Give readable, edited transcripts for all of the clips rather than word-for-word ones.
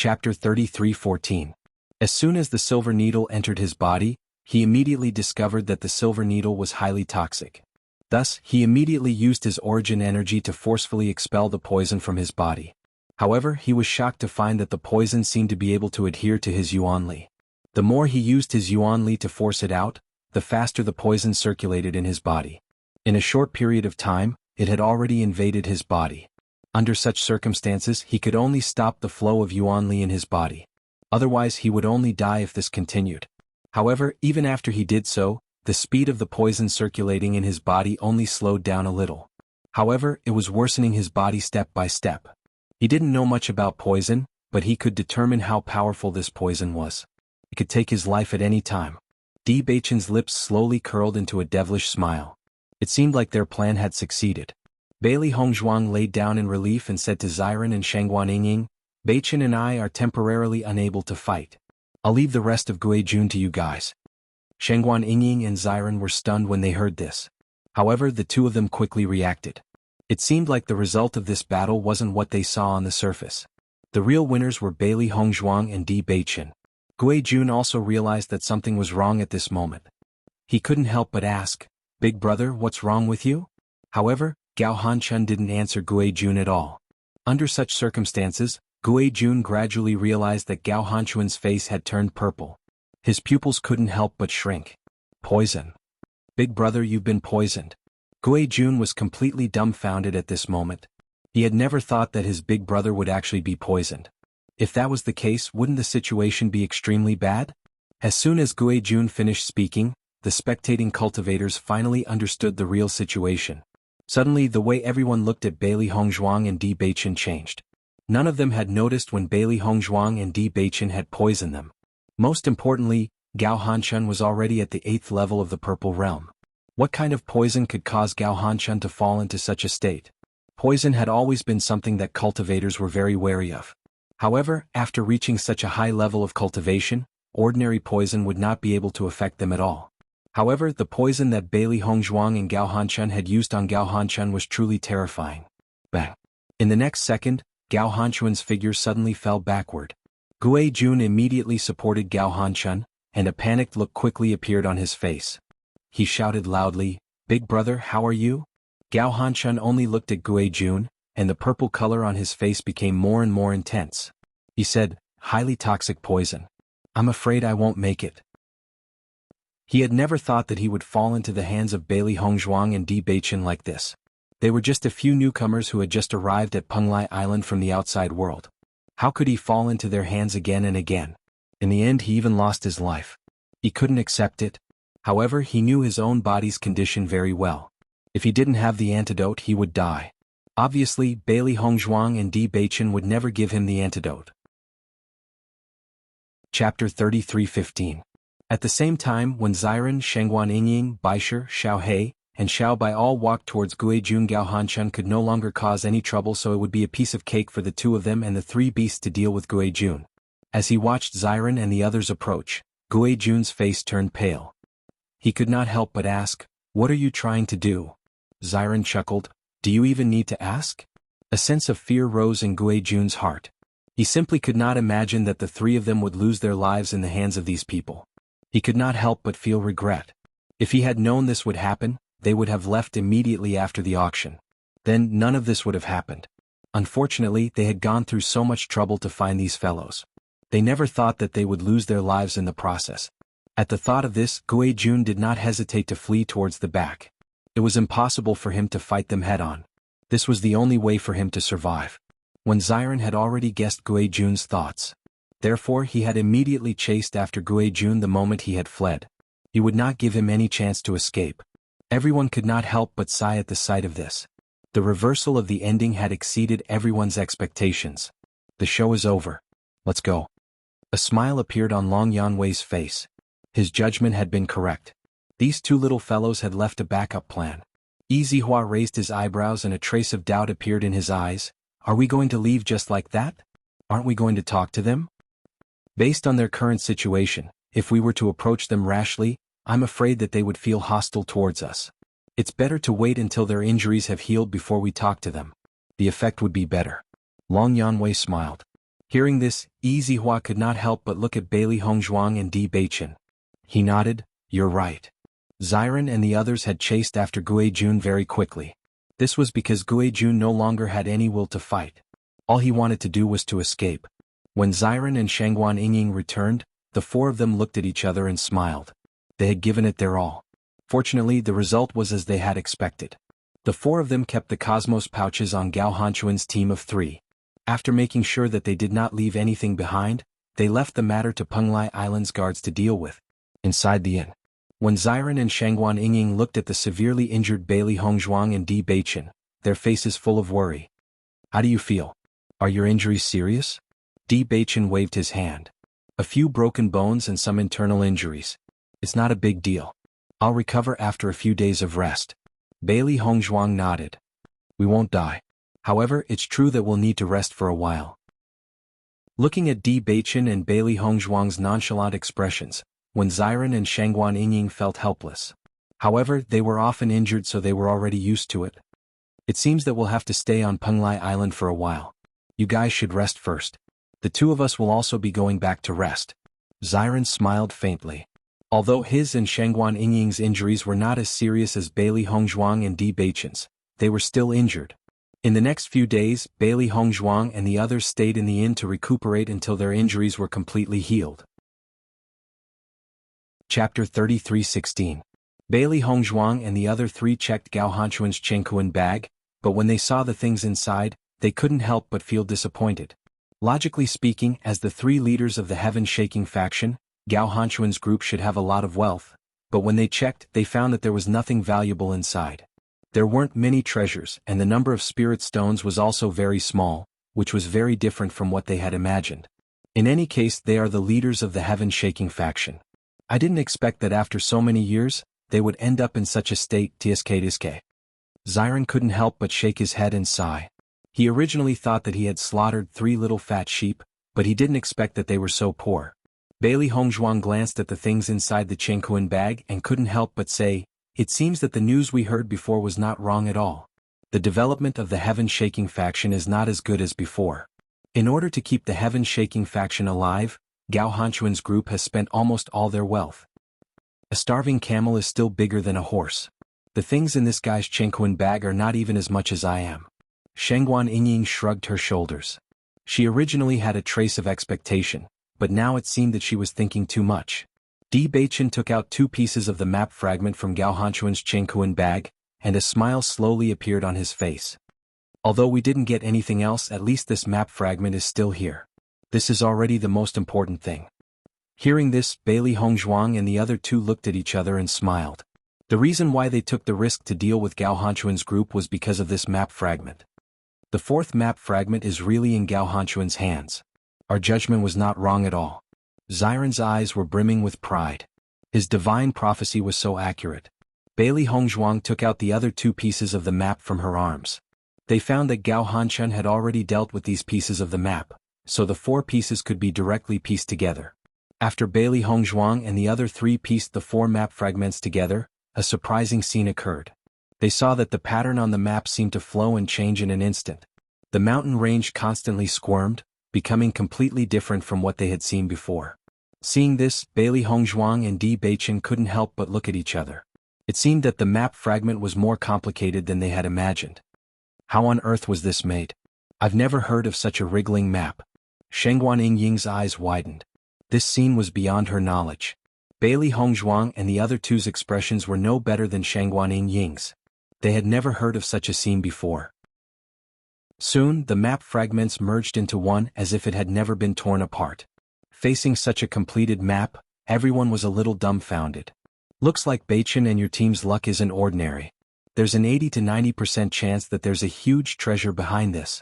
Chapter 33:14. As soon as the silver needle entered his body, he immediately discovered that the silver needle was highly toxic. Thus, he immediately used his origin energy to forcefully expel the poison from his body. However, he was shocked to find that the poison seemed to be able to adhere to his yuanli. The more he used his yuanli to force it out, the faster the poison circulated in his body. In a short period of time, it had already invaded his body. Under such circumstances, he could only stop the flow of yuanli in his body. Otherwise, he would only die if this continued. However, even after he did so, the speed of the poison circulating in his body only slowed down a little. However, it was worsening his body step by step. He didn't know much about poison, but he could determine how powerful this poison was. It could take his life at any time. Di Beichen's lips slowly curled into a devilish smile. It seemed like their plan had succeeded. Bailey Hongzhuang laid down in relief and said to Ziren and Shengguan Yingying, "Beichen and I are temporarily unable to fight. I'll leave the rest of Guijun to you guys." Shengguan Yingying and Ziren were stunned when they heard this. However, the two of them quickly reacted. It seemed like the result of this battle wasn't what they saw on the surface. The real winners were Bailey Hongzhuang and Di Beichen. Guijun also realized that something was wrong at this moment. He couldn't help but ask, "Big brother, what's wrong with you?" However, Gao Hanchun didn't answer Guijun at all. Under such circumstances, Guijun gradually realized that Gao Hanchun's face had turned purple. His pupils couldn't help but shrink. Poison. Big brother, you've been poisoned. Guijun was completely dumbfounded at this moment. He had never thought that his big brother would actually be poisoned. If that was the case, wouldn't the situation be extremely bad? As soon as Guijun finished speaking, the spectating cultivators finally understood the real situation. Suddenly, the way everyone looked at Bailey Hongzhuang and Di Beichen changed. None of them had noticed when Bailey Hongzhuang and Di Beichen had poisoned them. Most importantly, Gao Hanchun was already at the 8th level of the Purple Realm. What kind of poison could cause Gao Hanchun to fall into such a state? Poison had always been something that cultivators were very wary of. However, after reaching such a high level of cultivation, ordinary poison would not be able to affect them at all. However, the poison that Bailey Hongzhuang and Gao Hanchun had used on Gao Hanchun was truly terrifying. Bang! In the next second, Gao Hanchun's figure suddenly fell backward. Guijun immediately supported Gao Hanchun, and a panicked look quickly appeared on his face. He shouted loudly, "Big brother, how are you?" Gao Hanchun only looked at Guijun, and the purple color on his face became more and more intense. He said, "Highly toxic poison. I'm afraid I won't make it." He had never thought that he would fall into the hands of Bailey Hongzhuang and Di Beichen like this. They were just a few newcomers who had just arrived at Penglai Island from the outside world. How could he fall into their hands again and again? In the end, he even lost his life. He couldn't accept it. However, he knew his own body's condition very well. If he didn't have the antidote, he would die. Obviously, Bailey Hongzhuang and Di Beichen would never give him the antidote. Chapter 33:15. At the same time, when Ziren, Shengguan Yingying, Baisher, Xiaohei, and Xiaobai all walked towards Guijun, Gao Hanchun could no longer cause any trouble, so it would be a piece of cake for the two of them and the three beasts to deal with Guijun. As he watched Ziren and the others approach, Guijun's face turned pale. He could not help but ask, "What are you trying to do?" Ziren chuckled, "Do you even need to ask?" A sense of fear rose in Guijun's heart. He simply could not imagine that the three of them would lose their lives in the hands of these people. He could not help but feel regret. If he had known this would happen, they would have left immediately after the auction. Then none of this would have happened. Unfortunately, they had gone through so much trouble to find these fellows. They never thought that they would lose their lives in the process. At the thought of this, Guijun did not hesitate to flee towards the back. It was impossible for him to fight them head-on. This was the only way for him to survive. When Ziren had already guessed Guijun's thoughts. Therefore, he had immediately chased after Guijun the moment he had fled. He would not give him any chance to escape. Everyone could not help but sigh at the sight of this. The reversal of the ending had exceeded everyone's expectations. The show is over. Let's go. A smile appeared on Long Yanwei's face. His judgment had been correct. These two little fellows had left a backup plan. Yi Zihua raised his eyebrows and a trace of doubt appeared in his eyes. Are we going to leave just like that? Aren't we going to talk to them? Based on their current situation, if we were to approach them rashly, I'm afraid that they would feel hostile towards us. It's better to wait until their injuries have healed before we talk to them. The effect would be better. Long Yanwei smiled. Hearing this, Yi Zihua could not help but look at Bailey Hongzhuang and Di Beichen. He nodded, "You're right." Ziren and the others had chased after Gui Jun very quickly. This was because Gui Jun no longer had any will to fight. All he wanted to do was to escape. When Ziren and Shangguan Yingying returned, the four of them looked at each other and smiled. They had given it their all. Fortunately, the result was as they had expected. The four of them kept the Cosmos pouches on Gao Hanchuan's team of 3. After making sure that they did not leave anything behind, they left the matter to Penglai Island's guards to deal with. Inside the inn, when Ziren and Shangguan Yingying looked at the severely injured Bailey Hongzhuang and Di Beichen, their faces full of worry. "How do you feel? Are your injuries serious?" Di Beichen waved his hand. "A few broken bones and some internal injuries. It's not a big deal. I'll recover after a few days of rest." Bailey Hongzhuang nodded. "We won't die. However, it's true that we'll need to rest for a while." Looking at Di Beichen and Bailey Hongzhuang's nonchalant expressions, when Ziren and Shangguan Yingying felt helpless. However, they were often injured, so they were already used to it. "It seems that we'll have to stay on Penglai Island for a while. You guys should rest first. The two of us will also be going back to rest." Ziren smiled faintly. Although his and Shangguan Yingying's injuries were not as serious as Bailey Hongzhuang and Di Beichen's, they were still injured. In the next few days, Bailey Hongzhuang and the others stayed in the inn to recuperate until their injuries were completely healed. Chapter 33:16. Bailey Hongzhuang and the other 3 checked Gao Hanchuan's Chengkuan bag, but when they saw the things inside, they couldn't help but feel disappointed. Logically speaking, as the 3 leaders of the heaven-shaking faction, Gao Hanchuan's group should have a lot of wealth, but when they checked, they found that there was nothing valuable inside. There weren't many treasures, and the number of spirit stones was also very small, which was very different from what they had imagined. In any case, they are the leaders of the heaven-shaking faction. I didn't expect that after so many years, they would end up in such a state. Tsk. Ziren couldn't help but shake his head and sigh. He originally thought that he had slaughtered 3 little fat sheep, but he didn't expect that they were so poor. Bailey Hongzhuang glanced at the things inside the Chengkuan bag and couldn't help but say, "It seems that the news we heard before was not wrong at all. The development of the heaven-shaking faction is not as good as before. In order to keep the heaven-shaking faction alive, Gao Hanchuan's group has spent almost all their wealth. A starving camel is still bigger than a horse. The things in this guy's Chengkuan bag are not even as much as I am." Shangguan Yingying shrugged her shoulders. She originally had a trace of expectation, but now it seemed that she was thinking too much. Di Beichen took out 2 pieces of the map fragment from Gao Hanchuan's Chengkuan bag, and a smile slowly appeared on his face. "Although we didn't get anything else, at least this map fragment is still here. This is already the most important thing." Hearing this, Bailey Hongzhuang and the other 2 looked at each other and smiled. The reason why they took the risk to deal with Gao Hanchuan's group was because of this map fragment. The 4th map fragment is really in Gao Hanchuan's hands. Our judgment was not wrong at all. Ziren's eyes were brimming with pride. His divine prophecy was so accurate. Bailey Hongzhuang took out the other 2 pieces of the map from her arms. They found that Gao Hanchuan had already dealt with these pieces of the map, so the 4 pieces could be directly pieced together. After Bailey Hongzhuang and the other 3 pieced the 4 map fragments together, a surprising scene occurred. They saw that the pattern on the map seemed to flow and change in an instant. The mountain range constantly squirmed, becoming completely different from what they had seen before. Seeing this, Bailey Hongzhuang and Di Beichen couldn't help but look at each other. It seemed that the map fragment was more complicated than they had imagined. How on earth was this made? I've never heard of such a wriggling map. Shangguan Yingying's eyes widened. This scene was beyond her knowledge. Bailey Hongzhuang and the other 2's expressions were no better than Shangguan Yingying's. They had never heard of such a scene before. Soon, the map fragments merged into one as if it had never been torn apart. Facing such a completed map, everyone was a little dumbfounded. "Looks like Beichen and your team's luck isn't ordinary. There's an 80 to 90% chance that there's a huge treasure behind this,"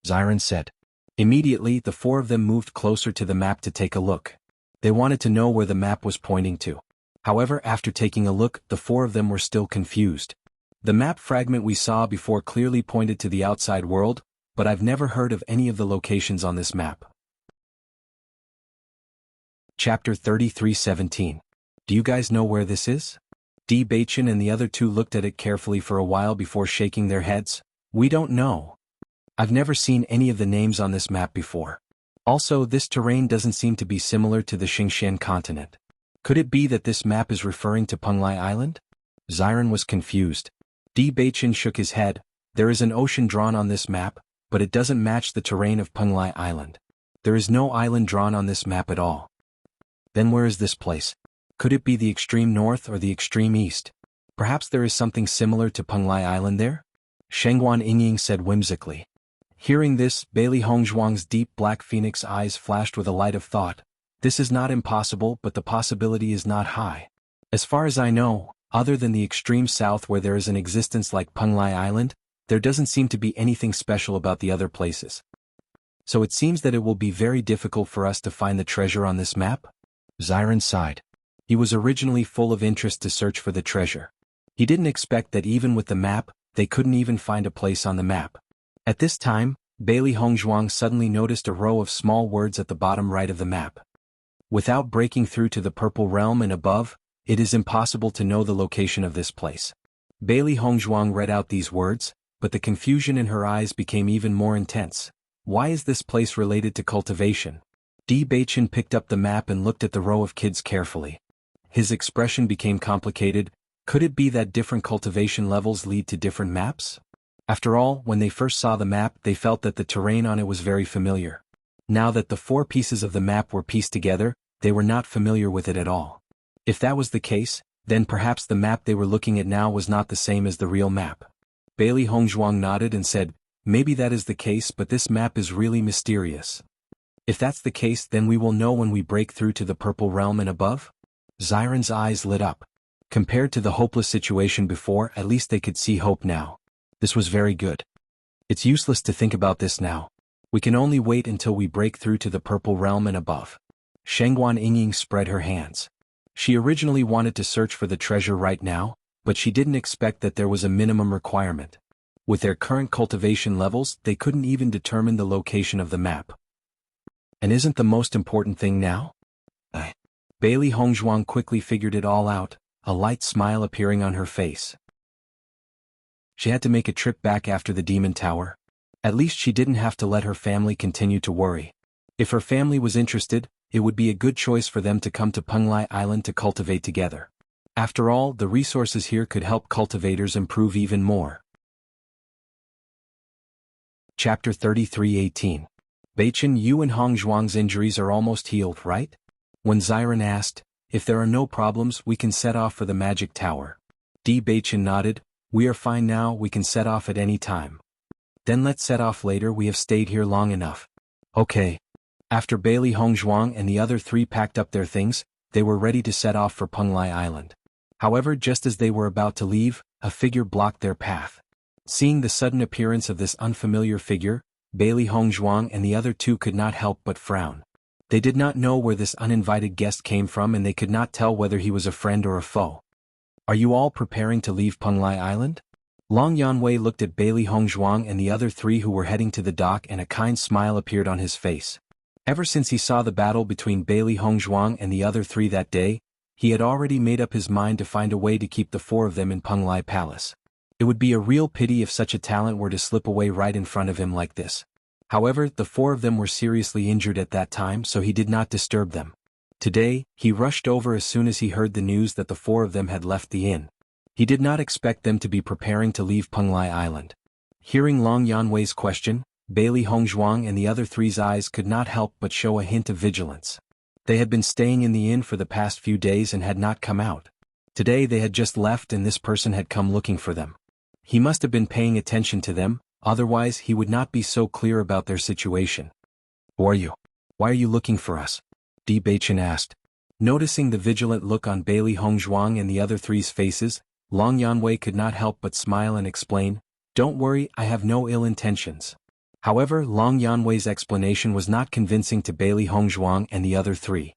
Ziren said. Immediately, the 4 of them moved closer to the map to take a look. They wanted to know where the map was pointing to. However, after taking a look, the 4 of them were still confused. "The map fragment we saw before clearly pointed to the outside world, but I've never heard of any of the locations on this map." Chapter 33:17. Do you guys know where this is? Di Beichen and the other 2 looked at it carefully for a while before shaking their heads. "We don't know. I've never seen any of the names on this map before." Also, this terrain doesn't seem to be similar to the Xingshan continent. Could it be that this map is referring to Penglai Island? Ziren was confused. Di Baichen shook his head. There is an ocean drawn on this map, but it doesn't match the terrain of Penglai Island. There is no island drawn on this map at all. Then where is this place? Could it be the extreme north or the extreme east? Perhaps there is something similar to Penglai Island there? Shengguan Yingying said whimsically. Hearing this, Bailey Hongzhuang's deep black phoenix eyes flashed with a light of thought. This is not impossible, but the possibility is not high. As far as I know, other than the extreme south where there is an existence like Penglai Island, there doesn't seem to be anything special about the other places. So it seems that it will be very difficult for us to find the treasure on this map? Ziren sighed. He was originally full of interest to search for the treasure. He didn't expect that even with the map, they couldn't even find a place on the map. At this time, Bailey Hongzhuang suddenly noticed a row of small words at the bottom right of the map. Without breaking through to the purple realm and above, it is impossible to know the location of this place. Bailey Hongzhuang read out these words, but the confusion in her eyes became even more intense. Why is this place related to cultivation? Di Baichen picked up the map and looked at the row of kids carefully. His expression became complicated. Could it be that different cultivation levels lead to different maps? After all, when they first saw the map, they felt that the terrain on it was very familiar. Now that the 4 pieces of the map were pieced together, they were not familiar with it at all. If that was the case, then perhaps the map they were looking at now was not the same as the real map. Bailey Hongzhuang nodded and said, maybe that is the case, but this map is really mysterious. If that's the case, then we will know when we break through to the purple realm and above? Ziren's eyes lit up. Compared to the hopeless situation before, at least they could see hope now. This was very good. It's useless to think about this now. We can only wait until we break through to the purple realm and above. Shengguan Yingying spread her hands. She originally wanted to search for the treasure right now, but she didn't expect that there was a minimum requirement. With their current cultivation levels, they couldn't even determine the location of the map. And isn't the most important thing now? Bailey Hongzhuang quickly figured it all out, a light smile appearing on her face. She had to make a trip back after the Demon Tower. At least she didn't have to let her family continue to worry. If her family was interested, it would be a good choice for them to come to Penglai Island to cultivate together. After all, the resources here could help cultivators improve even more. Chapter 33:18. Baichen, you and Hongzhuang's injuries are almost healed, right? When Ziren asked, if there are no problems, we can set off for the magic tower. Di Baichen nodded, we are fine now, we can set off at any time. Then let's set off later, we have stayed here long enough. Okay. After Bailey Hongzhuang and the other 3 packed up their things, they were ready to set off for Penglai Island. However, just as they were about to leave, a figure blocked their path. Seeing the sudden appearance of this unfamiliar figure, Bailey Hongzhuang and the other 2 could not help but frown. They did not know where this uninvited guest came from, and they could not tell whether he was a friend or a foe. Are you all preparing to leave Penglai Island? Long Yanwei looked at Bailey Hongzhuang and the other 3 who were heading to the dock, and a kind smile appeared on his face. Ever since he saw the battle between Bailey Hongzhuang and the other 3 that day, he had already made up his mind to find a way to keep the 4 of them in Penglai Palace. It would be a real pity if such a talent were to slip away right in front of him like this. However, the 4 of them were seriously injured at that time, so he did not disturb them. Today, he rushed over as soon as he heard the news that the 4 of them had left the inn. He did not expect them to be preparing to leave Penglai Island. Hearing Long Yanwei's question, Bailey Hongzhuang and the other 3's eyes could not help but show a hint of vigilance. They had been staying in the inn for the past few days and had not come out. Today they had just left and this person had come looking for them. He must have been paying attention to them, otherwise he would not be so clear about their situation. Who are you? Why are you looking for us? Di Baichen asked. Noticing the vigilant look on Bailey Hongzhuang and the other 3's faces, Long Yanwei could not help but smile and explain, don't worry, I have no ill intentions. However, Long Yanwei's explanation was not convincing to Bailey Hongzhuang and the other 3.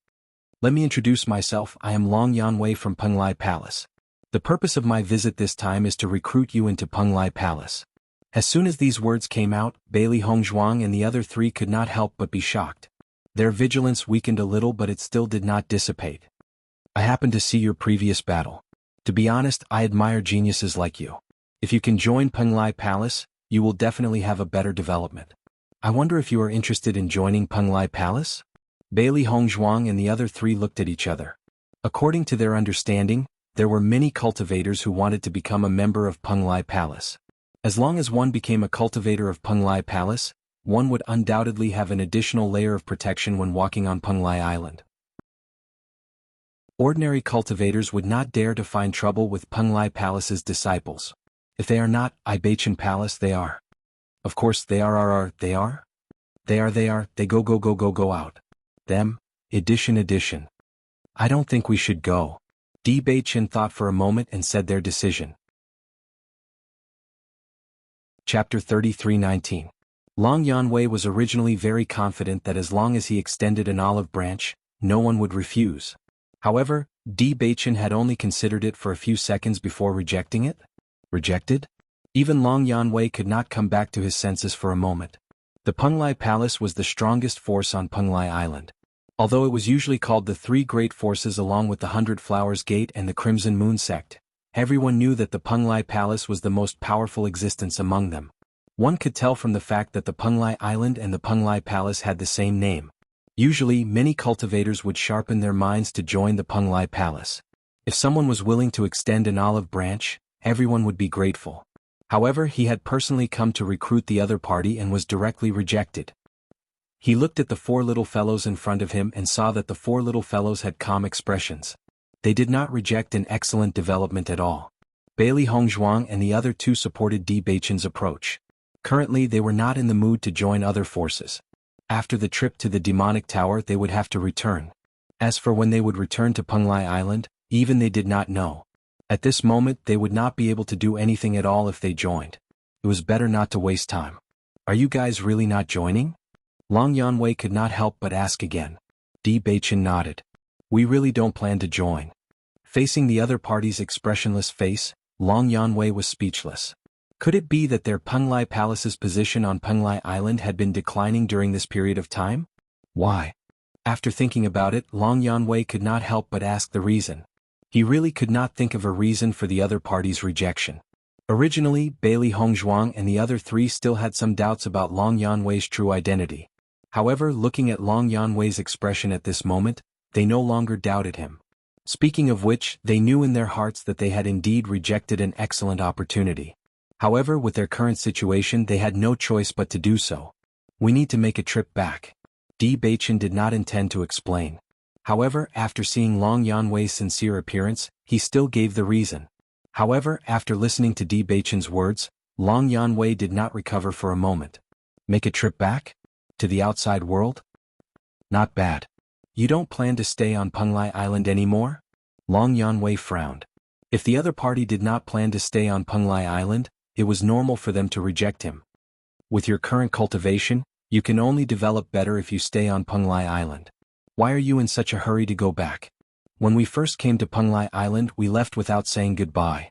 Let me introduce myself, I am Long Yanwei from Penglai Palace. The purpose of my visit this time is to recruit you into Penglai Palace. As soon as these words came out, Bailey Hongzhuang and the other 3 could not help but be shocked. Their vigilance weakened a little, but it still did not dissipate. I happened to see your previous battle. To be honest, I admire geniuses like you. If you can join Penglai Palace, you will definitely have a better development. I wonder if you are interested in joining Penglai Palace? Bailey Hongzhuang and the other three looked at each other. According to their understanding, there were many cultivators who wanted to become a member of Penglai Palace. As long as one became a cultivator of Penglai Palace, one would undoubtedly have an additional layer of protection when walking on Penglai Island. Ordinary cultivators would not dare to find trouble with Penglai Palace's disciples. If they are not Ibachan Palace, they are. Of course they are, they are? They are, they go out. Them, edition. I don't think we should go. Ibachan thought for a moment and said their decision. Chapter 33:19. Long Yanwei was originally very confident that as long as he extended an olive branch, no one would refuse. However, Ibachan had only considered it for a few seconds before rejecting it. Rejected? Even Long Yanwei could not come back to his senses for a moment. The Penglai Palace was the strongest force on Penglai Island. Although it was usually called the Three Great Forces along with the 100 Flowers Gate and the Crimson Moon Sect, everyone knew that the Penglai Palace was the most powerful existence among them. One could tell from the fact that the Penglai Island and the Penglai Palace had the same name. Usually, many cultivators would sharpen their minds to join the Penglai Palace. If someone was willing to extend an olive branch, everyone would be grateful. However, he had personally come to recruit the other party and was directly rejected. He looked at the four little fellows in front of him and saw that the four little fellows had calm expressions. They did not reject an excellent development at all. Bailey Hongzhuang and the other two supported Ibachan's approach. Currently they were not in the mood to join other forces. After the trip to the demonic tower they would have to return. As for when they would return to Penglai Island, even they did not know. At this moment they would not be able to do anything at all if they joined. It was better not to waste time. Are you guys really not joining? Long Yanwei could not help but ask again. Ibachan nodded. We really don't plan to join. Facing the other party's expressionless face, Long Yanwei was speechless. Could it be that their Penglai Palace's position on Penglai Island had been declining during this period of time? Why? After thinking about it, Long Yanwei could not help but ask the reason. He really could not think of a reason for the other party's rejection. Originally, Bailey Hongzhuang and the other three still had some doubts about Long Yanwei's true identity. However, looking at Long Yanwei's expression at this moment, they no longer doubted him. Speaking of which, they knew in their hearts that they had indeed rejected an excellent opportunity. However, with their current situation they had no choice but to do so. We need to make a trip back. Ibachan did not intend to explain. However, after seeing Long Yanwei's sincere appearance, he still gave the reason. However, after listening to Ibachan's words, Long Yanwei did not recover for a moment. Make a trip back? To the outside world? Not bad. You don't plan to stay on Penglai Island anymore? Long Yanwei frowned. If the other party did not plan to stay on Penglai Island, it was normal for them to reject him. With your current cultivation, you can only develop better if you stay on Penglai Island. Why are you in such a hurry to go back? When we first came to Penglai Island we left without saying goodbye.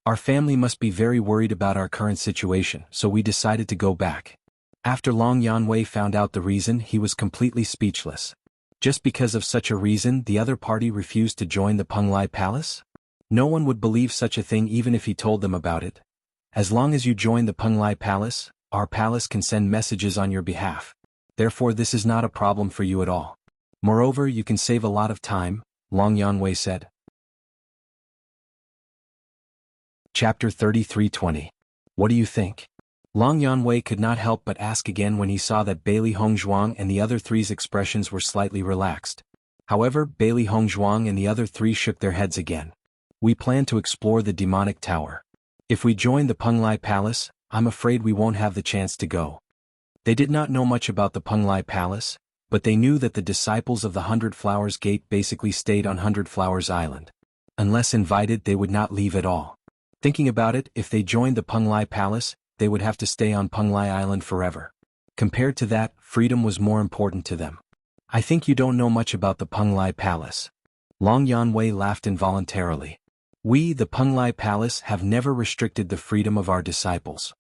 Our family must be very worried about our current situation, so we decided to go back. After Long Yanwei found out the reason, he was completely speechless. Just because of such a reason the other party refused to join the Penglai Palace? No one would believe such a thing even if he told them about it. As long as you join the Penglai Palace, our palace can send messages on your behalf. Therefore this is not a problem for you at all. Moreover, you can save a lot of time, Long Yanwei said. Chapter 33:20. What do you think? Long Yanwei could not help but ask again when he saw that Bailey Hongzhuang and the other three's expressions were slightly relaxed. However, Bailey Hongzhuang and the other three shook their heads again. We plan to explore the demonic tower. If we join the Penglai Palace, I'm afraid we won't have the chance to go. They did not know much about the Penglai Palace, but they knew that the disciples of the 100 Flowers Gate basically stayed on 100 Flowers Island. Unless invited they would not leave at all. Thinking about it, if they joined the Penglai Palace, they would have to stay on Penglai Island forever. Compared to that, freedom was more important to them. I think you don't know much about the Penglai Palace. Long Yanwei laughed involuntarily. We, the Penglai Palace, have never restricted the freedom of our disciples.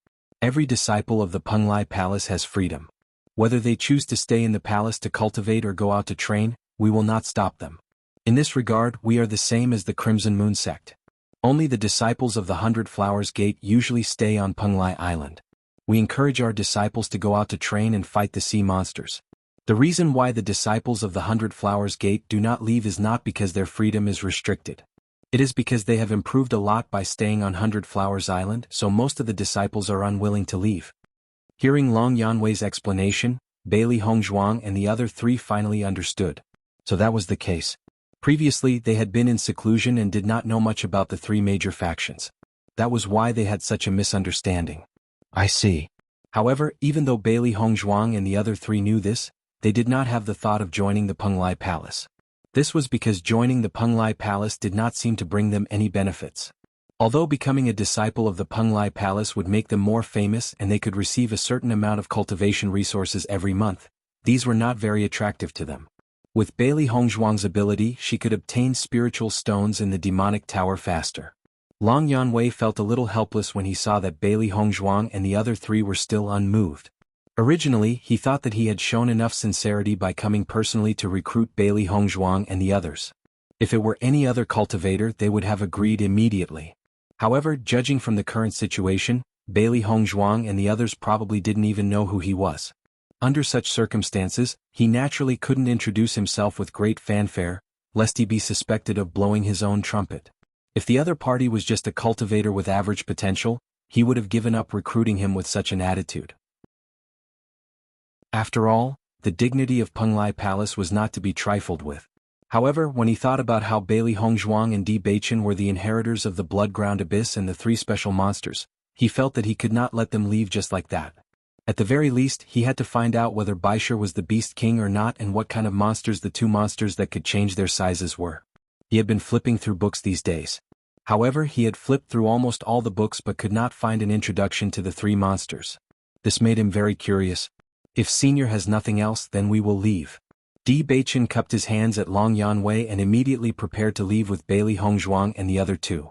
Every disciple of the Penglai Palace has freedom. Whether they choose to stay in the palace to cultivate or go out to train, we will not stop them. In this regard, we are the same as the Crimson Moon Sect. Only the disciples of the 100 Flowers Gate usually stay on Penglai Island. We encourage our disciples to go out to train and fight the sea monsters. The reason why the disciples of the 100 Flowers Gate do not leave is not because their freedom is restricted. It is because they have improved a lot by staying on 100 Flowers Island, so most of the disciples are unwilling to leave. Hearing Long Yanwei's explanation, Bailey Hongzhuang and the other three finally understood. So that was the case. Previously they had been in seclusion and did not know much about the three major factions. That was why they had such a misunderstanding. I see. However, even though Bailey Hongzhuang and the other three knew this, they did not have the thought of joining the Penglai Palace. This was because joining the Penglai Palace did not seem to bring them any benefits. Although becoming a disciple of the Penglai Palace would make them more famous and they could receive a certain amount of cultivation resources every month, these were not very attractive to them. With Bailey Hongzhuang's ability, she could obtain spiritual stones in the demonic tower faster. Long Yanwei felt a little helpless when he saw that Bailey Hongzhuang and the other three were still unmoved. Originally, he thought that he had shown enough sincerity by coming personally to recruit Bailey Hongzhuang and the others. If it were any other cultivator, they would have agreed immediately. However, judging from the current situation, Bailey Hongzhuang and the others probably didn't even know who he was. Under such circumstances, he naturally couldn't introduce himself with great fanfare, lest he be suspected of blowing his own trumpet. If the other party was just a cultivator with average potential, he would have given up recruiting him with such an attitude. After all, the dignity of Penglai Palace was not to be trifled with. However, when he thought about how Bailey Hongzhuang and Di Beichen were the inheritors of the Blood-Ground Abyss and the three special monsters, he felt that he could not let them leave just like that. At the very least, he had to find out whether Baisher was the Beast King or not and what kind of monsters the two monsters that could change their sizes were. He had been flipping through books these days. However, he had flipped through almost all the books but could not find an introduction to the three monsters. This made him very curious. If Senior has nothing else, then we will leave. Di Beichen cupped his hands at Long Yanwei and immediately prepared to leave with Bailey Hongzhuang and the other two.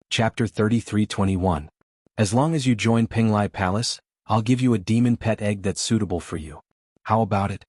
Chapter 33:21. As long as you join Penglai Palace, I'll give you a demon pet egg that's suitable for you. How about it?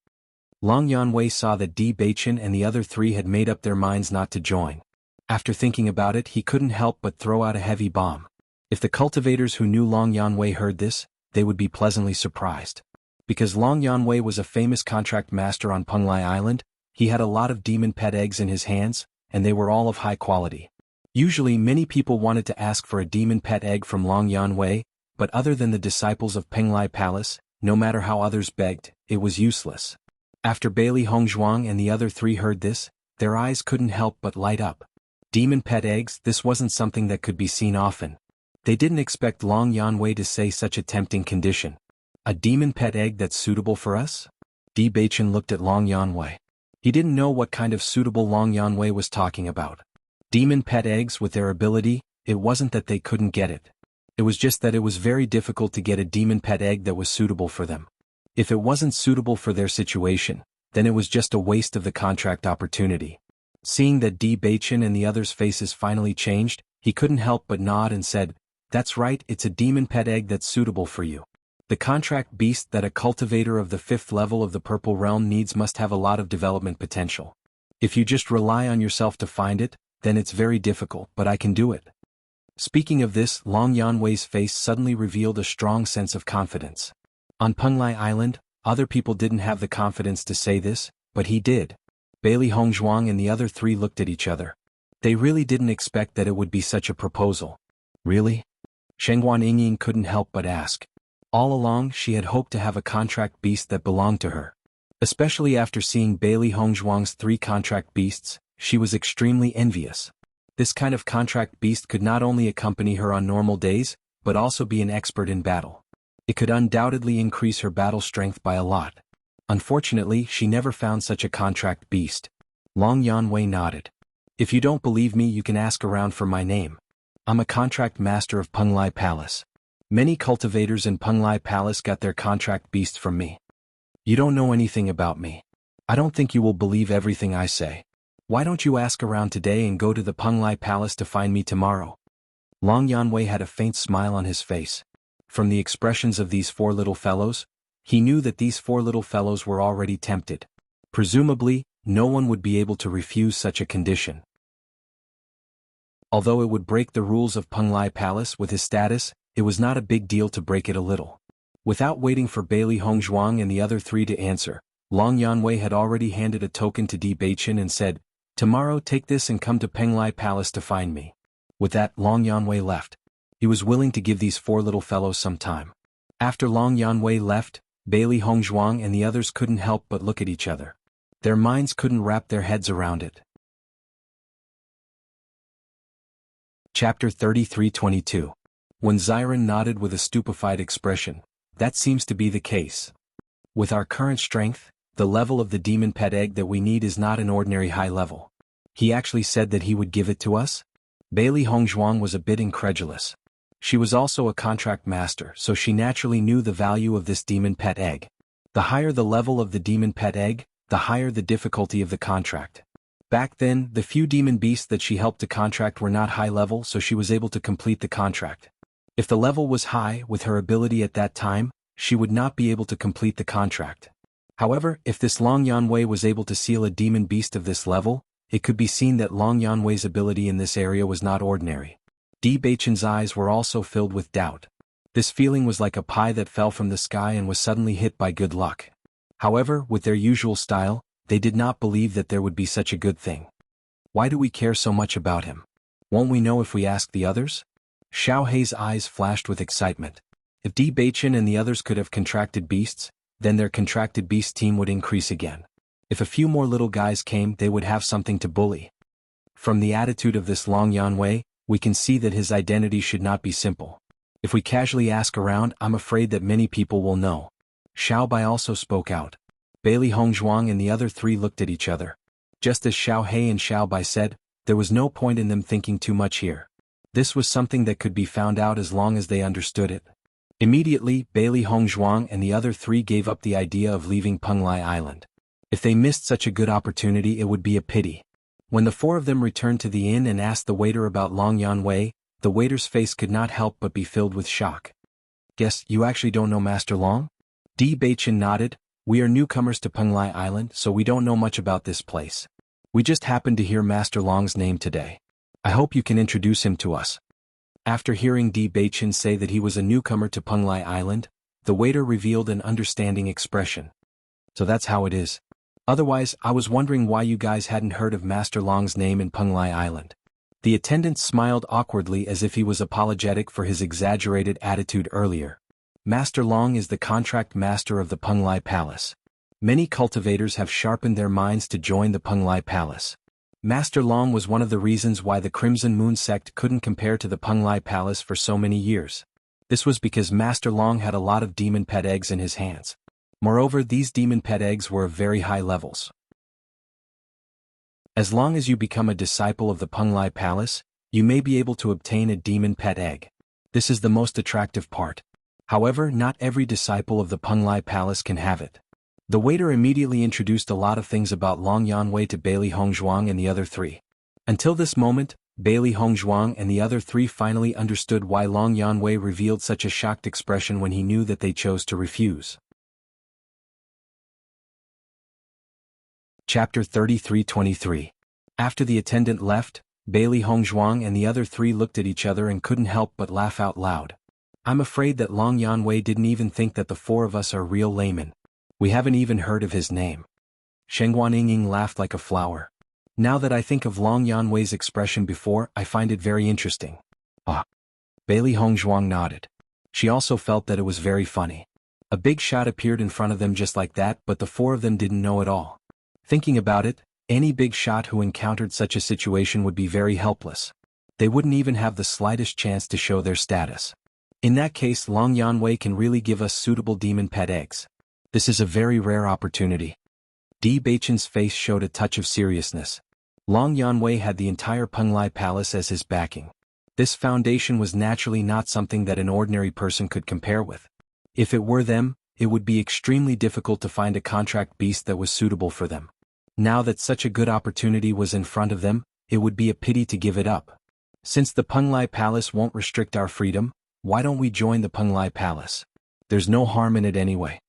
Long Yanwei saw that Di Beichen and the other three had made up their minds not to join. After thinking about it, he couldn't help but throw out a heavy bomb. If the cultivators who knew Long Yanwei heard this, they would be pleasantly surprised. Because Long Yanwei was a famous contract master on Penglai Island, he had a lot of demon pet eggs in his hands, and they were all of high quality. Usually many people wanted to ask for a demon pet egg from Long Yanwei, but other than the disciples of Penglai Palace, no matter how others begged, it was useless. After Bailey Hongzhuang and the other three heard this, their eyes couldn't help but light up. Demon pet eggs, this wasn't something that could be seen often. They didn't expect Long Yanwei to say such a tempting condition. A demon pet egg that's suitable for us? Di Beichen looked at Long Yanwei. He didn't know what kind of suitable Long Yanwei was talking about. Demon pet eggs with their ability, it wasn't that they couldn't get it. It was just that it was very difficult to get a demon pet egg that was suitable for them. If it wasn't suitable for their situation, then it was just a waste of the contract opportunity. Seeing that Di Beichen and the others' faces finally changed, he couldn't help but nod and said, "That's right, it's a demon pet egg that's suitable for you. The contract beast that a cultivator of the 5th level of the Purple Realm needs must have a lot of development potential. If you just rely on yourself to find it, then it's very difficult, but I can do it." Speaking of this, Long Yanwei's face suddenly revealed a strong sense of confidence. On Penglai Island, other people didn't have the confidence to say this, but he did. Bailey Hongzhuang and the other three looked at each other. They really didn't expect that it would be such a proposal. Really? Shengguan Yingying couldn't help but ask. All along, she had hoped to have a contract beast that belonged to her. Especially after seeing Bailey Hongzhuang's 3 contract beasts, she was extremely envious. This kind of contract beast could not only accompany her on normal days, but also be an expert in battle. It could undoubtedly increase her battle strength by a lot. Unfortunately, she never found such a contract beast. Long Yanwei nodded. If you don't believe me, you can ask around for my name. I'm a contract master of Penglai Palace. Many cultivators in Penglai Palace got their contract beasts from me. You don't know anything about me. I don't think you will believe everything I say. Why don't you ask around today and go to the Penglai Palace to find me tomorrow? Long Yanwei had a faint smile on his face. From the expressions of these 4 little fellows, he knew that these 4 little fellows were already tempted. Presumably, no one would be able to refuse such a condition. Although it would break the rules of Penglai Palace with his status, it was not a big deal to break it a little. Without waiting for Bailey Hongzhuang and the other three to answer, Long Yanwei had already handed a token to Di Beichen and said, "Tomorrow take this and come to Penglai Palace to find me." With that, Long Yanwei left. He was willing to give these four little fellows some time. After Long Yanwei left, Bailey Hongzhuang and the others couldn't help but look at each other. Their minds couldn't wrap their heads around it. Chapter 33-22. When Xiren nodded with a stupefied expression, "That seems to be the case. With our current strength, the level of the demon pet egg that we need is not an ordinary high level. He actually said that he would give it to us?" Bailey Hongzhuang was a bit incredulous. She was also a contract master, so she naturally knew the value of this demon pet egg. The higher the level of the demon pet egg, the higher the difficulty of the contract. Back then, the few demon beasts that she helped to contract were not high level, so she was able to complete the contract. If the level was high, with her ability at that time, she would not be able to complete the contract. However, if this Long Yanwei was able to seal a demon beast of this level, it could be seen that Long Yanwei's ability in this area was not ordinary. Di Beichen's eyes were also filled with doubt. This feeling was like a pie that fell from the sky and was suddenly hit by good luck. However, with their usual style, they did not believe that there would be such a good thing. "Why do we care so much about him? Won't we know if we ask the others?" Xiao Hei's eyes flashed with excitement. If Di Beichen and the others could have contracted beasts, then their contracted beast team would increase again. If a few more little guys came, they would have something to bully. From the attitude of this Long Yanwei, we can see that his identity should not be simple. If we casually ask around, I'm afraid that many people will know. Xiao Bai also spoke out. Bailey Hongzhuang and the other three looked at each other. Just as Xiao Hei and Xiao Bai said, there was no point in them thinking too much here. This was something that could be found out as long as they understood it. Immediately, Bailey Hongzhuang and the other three gave up the idea of leaving Penglai Island. If they missed such a good opportunity, it would be a pity. When the four of them returned to the inn and asked the waiter about Long Yanwei, the waiter's face could not help but be filled with shock. "Guess you actually don't know Master Long?" Di Beichen nodded. "We are newcomers to Penglai Island, so we don't know much about this place. We just happened to hear Master Long's name today. I hope you can introduce him to us." After hearing Di Beichen say that he was a newcomer to Penglai Island, the waiter revealed an understanding expression. "So that's how it is. Otherwise, I was wondering why you guys hadn't heard of Master Long's name in Penglai Island." The attendant smiled awkwardly as if he was apologetic for his exaggerated attitude earlier. Master Long is the contract master of the Penglai Palace. Many cultivators have sharpened their minds to join the Penglai Palace. Master Long was one of the reasons why the Crimson Moon sect couldn't compare to the Penglai Palace for so many years. This was because Master Long had a lot of demon pet eggs in his hands. Moreover, these demon pet eggs were of very high levels. As long as you become a disciple of the Penglai Palace, you may be able to obtain a demon pet egg. This is the most attractive part. However, not every disciple of the Penglai Palace can have it. The waiter immediately introduced a lot of things about Long Yanwei to Bailey Hongzhuang and the other three. Until this moment, Bailey Hongzhuang and the other three finally understood why Long Yanwei revealed such a shocked expression when he knew that they chose to refuse. Chapter 33-23. After the attendant left, Bailey Hongzhuang and the other three looked at each other and couldn't help but laugh out loud. "I'm afraid that Long Yanwei didn't even think that the four of us are real laymen. We haven't even heard of his name." Shengguan Yingying laughed like a flower. "Now that I think of Long Yanwei's expression before, I find it very interesting." "Ah." Bailey Hongzhuang nodded. She also felt that it was very funny. A big shot appeared in front of them just like that, but the four of them didn't know it all. Thinking about it, any big shot who encountered such a situation would be very helpless. They wouldn't even have the slightest chance to show their status. In that case, Long Yanwei can really give us suitable demon pet eggs. This is a very rare opportunity. Di Beichen's face showed a touch of seriousness. Long Yanwei had the entire Penglai Palace as his backing. This foundation was naturally not something that an ordinary person could compare with. If it were them, it would be extremely difficult to find a contract beast that was suitable for them. Now that such a good opportunity was in front of them, it would be a pity to give it up. Since the Penglai Palace won't restrict our freedom, why don't we join the Penglai Palace? There's no harm in it anyway.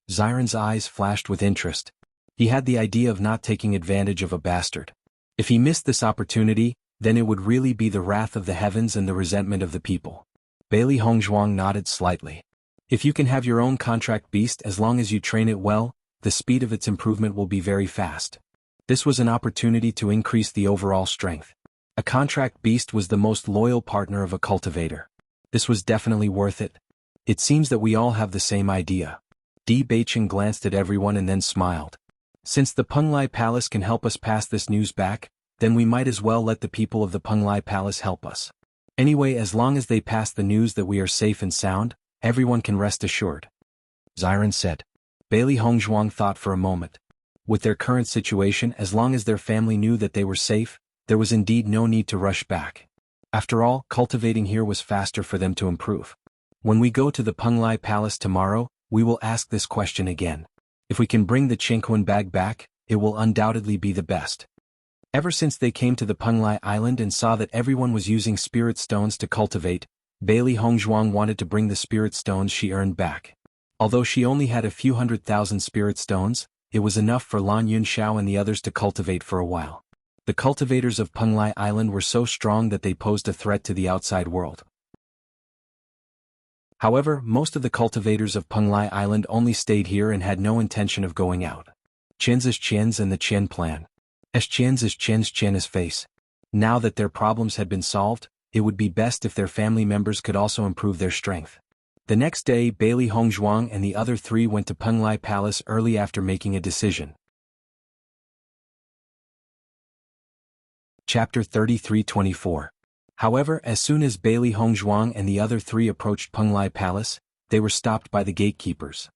Xiren's eyes flashed with interest. He had the idea of not taking advantage of a bastard. If he missed this opportunity, then it would really be the wrath of the heavens and the resentment of the people. Bailey Hongzhuang nodded slightly. If you can have your own contract beast as long as you train it well, the speed of its improvement will be very fast. This was an opportunity to increase the overall strength. A contract beast was the most loyal partner of a cultivator. This was definitely worth it. It seems that we all have the same idea. Di Baichen glanced at everyone and then smiled. Since the Penglai Palace can help us pass this news back, then we might as well let the people of the Penglai Palace help us. Anyway, as long as they pass the news that we are safe and sound, everyone can rest assured. Xiren said. Bailey Hongzhuang thought for a moment. With their current situation, as long as their family knew that they were safe, there was indeed no need to rush back. After all, cultivating here was faster for them to improve. When we go to the Penglai Palace tomorrow, we will ask this question again. If we can bring the Qingquan bag back, it will undoubtedly be the best. Ever since they came to the Penglai Island and saw that everyone was using spirit stones to cultivate, Bailey Hongzhuang wanted to bring the spirit stones she earned back. Although she only had a few 100,000 spirit stones, it was enough for Lan Yunxiao and the others to cultivate for a while. The cultivators of Penglai Island were so strong that they posed a threat to the outside world. However, most of the cultivators of Penglai Island only stayed here and had no intention of going out. Qian's is Qian's and the Qian plan. Qian's is Qian's face. Now that their problems had been solved, it would be best if their family members could also improve their strength. The next day, Bailey Hongzhuang and the other three went to Penglai Palace early after making a decision. Chapter 33-24. However, as soon as Bailey Hongzhuang and the other three approached Penglai Palace, they were stopped by the gatekeepers.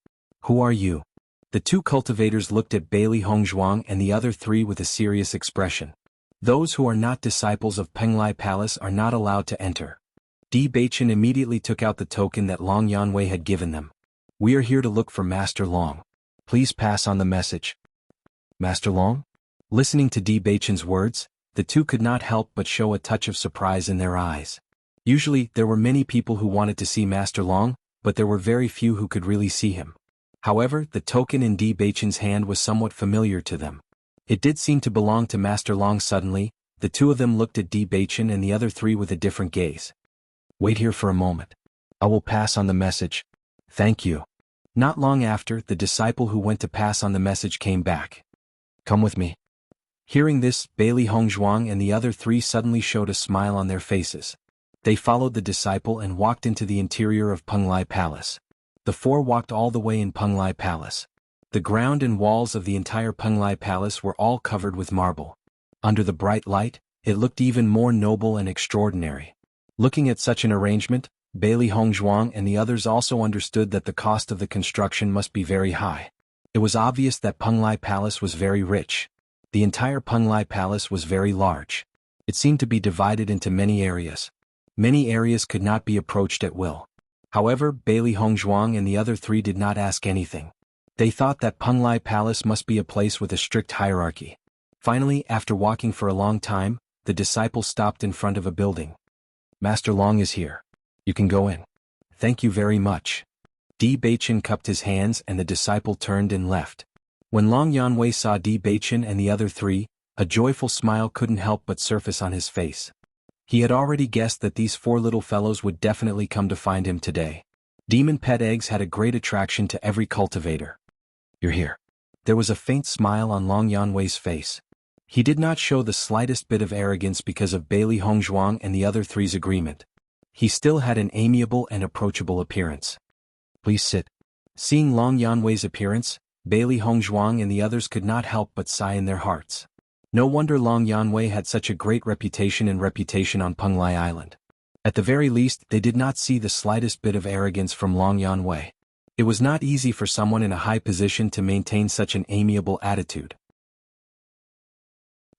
Who are you? The two cultivators looked at Bailey Hongzhuang and the other three with a serious expression. Those who are not disciples of Penglai Palace are not allowed to enter. Di Baichen immediately took out the token that Long Yanwei had given them. We are here to look for Master Long. Please pass on the message. Master Long? Listening to Di Baichen's words, the two could not help but show a touch of surprise in their eyes. Usually, there were many people who wanted to see Master Long, but there were very few who could really see him. However, the token in Di Baichen's hand was somewhat familiar to them. It did seem to belong to Master Long. Suddenly, the two of them looked at Di Baichen and the other three with a different gaze. Wait here for a moment. I will pass on the message. Thank you. Not long after, the disciple who went to pass on the message came back. Come with me. Hearing this, Bailey Hongzhuang and the other three suddenly showed a smile on their faces. They followed the disciple and walked into the interior of Penglai Palace. The four walked all the way in Penglai Palace. The ground and walls of the entire Penglai Palace were all covered with marble. Under the bright light, it looked even more noble and extraordinary. Looking at such an arrangement, Bailey Hongzhuang and the others also understood that the cost of the construction must be very high. It was obvious that Penglai Palace was very rich. The entire Penglai Palace was very large. It seemed to be divided into many areas. Many areas could not be approached at will. However, Bailey Hongzhuang and the other three did not ask anything. They thought that Penglai Palace must be a place with a strict hierarchy. Finally, after walking for a long time, the disciple stopped in front of a building. Master Long is here. You can go in. Thank you very much. Di Baichen cupped his hands and the disciple turned and left. When Long Yanwei saw Di Baichen and the other three, a joyful smile couldn't help but surface on his face. He had already guessed that these four little fellows would definitely come to find him today. Demon pet eggs had a great attraction to every cultivator. You're here. There was a faint smile on Long Yanwei's face. He did not show the slightest bit of arrogance because of Bailey Hongzhuang and the other three's agreement. He still had an amiable and approachable appearance. Please sit. Seeing Long Yanwei's appearance, Bailey Hongzhuang and the others could not help but sigh in their hearts. No wonder Long Yanwei had such a great reputation on Penglai Island. At the very least, they did not see the slightest bit of arrogance from Long Yanwei. It was not easy for someone in a high position to maintain such an amiable attitude.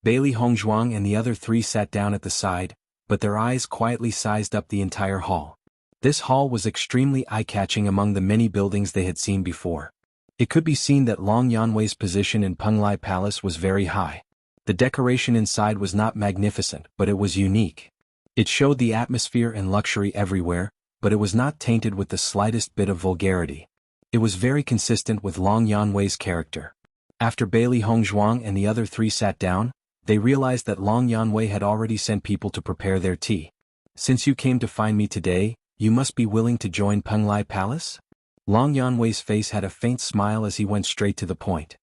Bailey Hongzhuang and the other three sat down at the side, but their eyes quietly sized up the entire hall. This hall was extremely eye-catching among the many buildings they had seen before. It could be seen that Long Yanwei's position in Penglai Palace was very high. The decoration inside was not magnificent, but it was unique. It showed the atmosphere and luxury everywhere, but it was not tainted with the slightest bit of vulgarity. It was very consistent with Long Yanwei's character. After Bailey Hongzhuang and the other three sat down, they realized that Long Yanwei had already sent people to prepare their tea. Since you came to find me today, you must be willing to join Penglai Palace? Long Yanwei's face had a faint smile as he went straight to the point.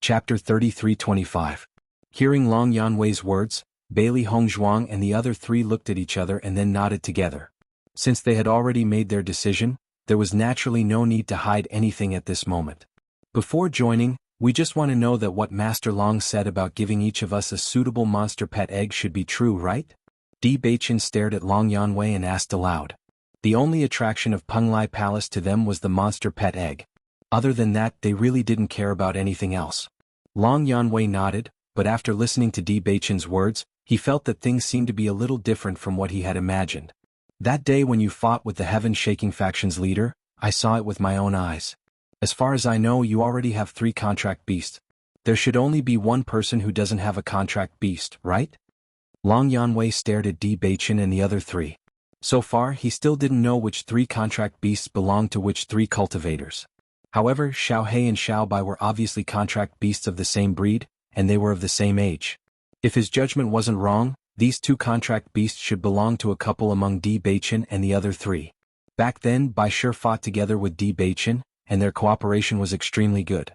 Chapter 33-25. Hearing Long Yanwei's words, Bailey Hongzhuang and the other three looked at each other and then nodded together. Since they had already made their decision, there was naturally no need to hide anything at this moment. Before joining, we just want to know that what Master Long said about giving each of us a suitable monster pet egg should be true, right? Di Beichen stared at Long Yanwei and asked aloud. The only attraction of Penglai Palace to them was the monster pet egg. Other than that, they really didn't care about anything else. Long Yanwei nodded, but after listening to Di Beichen's words, he felt that things seemed to be a little different from what he had imagined. That day when you fought with the Heaven-Shaking Faction's leader, I saw it with my own eyes. As far as I know, you already have 3 contract beasts. There should only be one person who doesn't have a contract beast, right? Long Yanwei stared at Di Beichen and the other 3. So far, he still didn't know which 3 contract beasts belonged to which 3 cultivators. However, Xiao He and Xiao Bai were obviously contract beasts of the same breed, and they were of the same age. If his judgment wasn't wrong, these 2 contract beasts should belong to a couple among Di Beichen and the other 3. Back then, Bai Shi fought together with Di Beichen, and their cooperation was extremely good.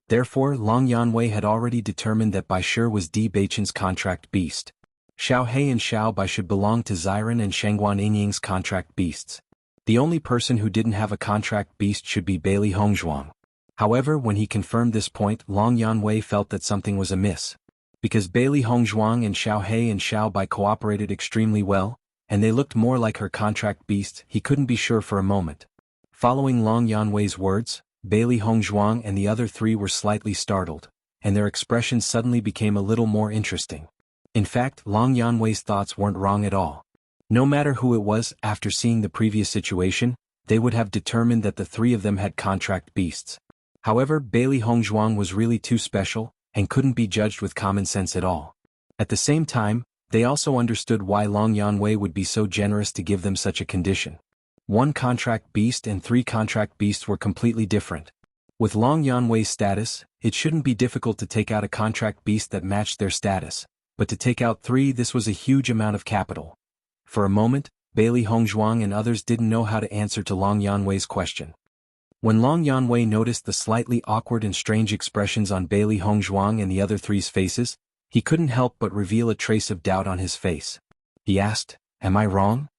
Therefore, Long Yanwei had already determined that Bai Shi was Di Beichen's contract beast. Xiao He and Xiao Bai should belong to Xiren and Shengguan Yingying's contract beasts. The only person who didn't have a contract beast should be Bailey Hongzhuang. However, when he confirmed this point, Long Yanwei felt that something was amiss. Because Bailey Hongzhuang and Xiao He and Xiao Bai cooperated extremely well, and they looked more like her contract beasts, he couldn't be sure for a moment. Following Long Yanwei's words, Bailey Hongzhuang and the other 3 were slightly startled, and their expressions suddenly became a little more interesting. In fact, Long Yanwei's thoughts weren't wrong at all. No matter who it was, after seeing the previous situation, they would have determined that the 3 of them had contract beasts. However, Bailey Hongzhuang was really too special, and couldn't be judged with common sense at all. At the same time, they also understood why Long Yanwei would be so generous to give them such a condition. 1 contract beast and 3 contract beasts were completely different. With Long Yanwei's status, it shouldn't be difficult to take out a contract beast that matched their status, but to take out 3, this was a huge amount of capital. For a moment, Bailey Hongzhuang and others didn't know how to answer to Long Yanwei's question. When Long Yanwei noticed the slightly awkward and strange expressions on Bailey Hongzhuang and the other 3's faces, he couldn't help but reveal a trace of doubt on his face. He asked, "Am I wrong?"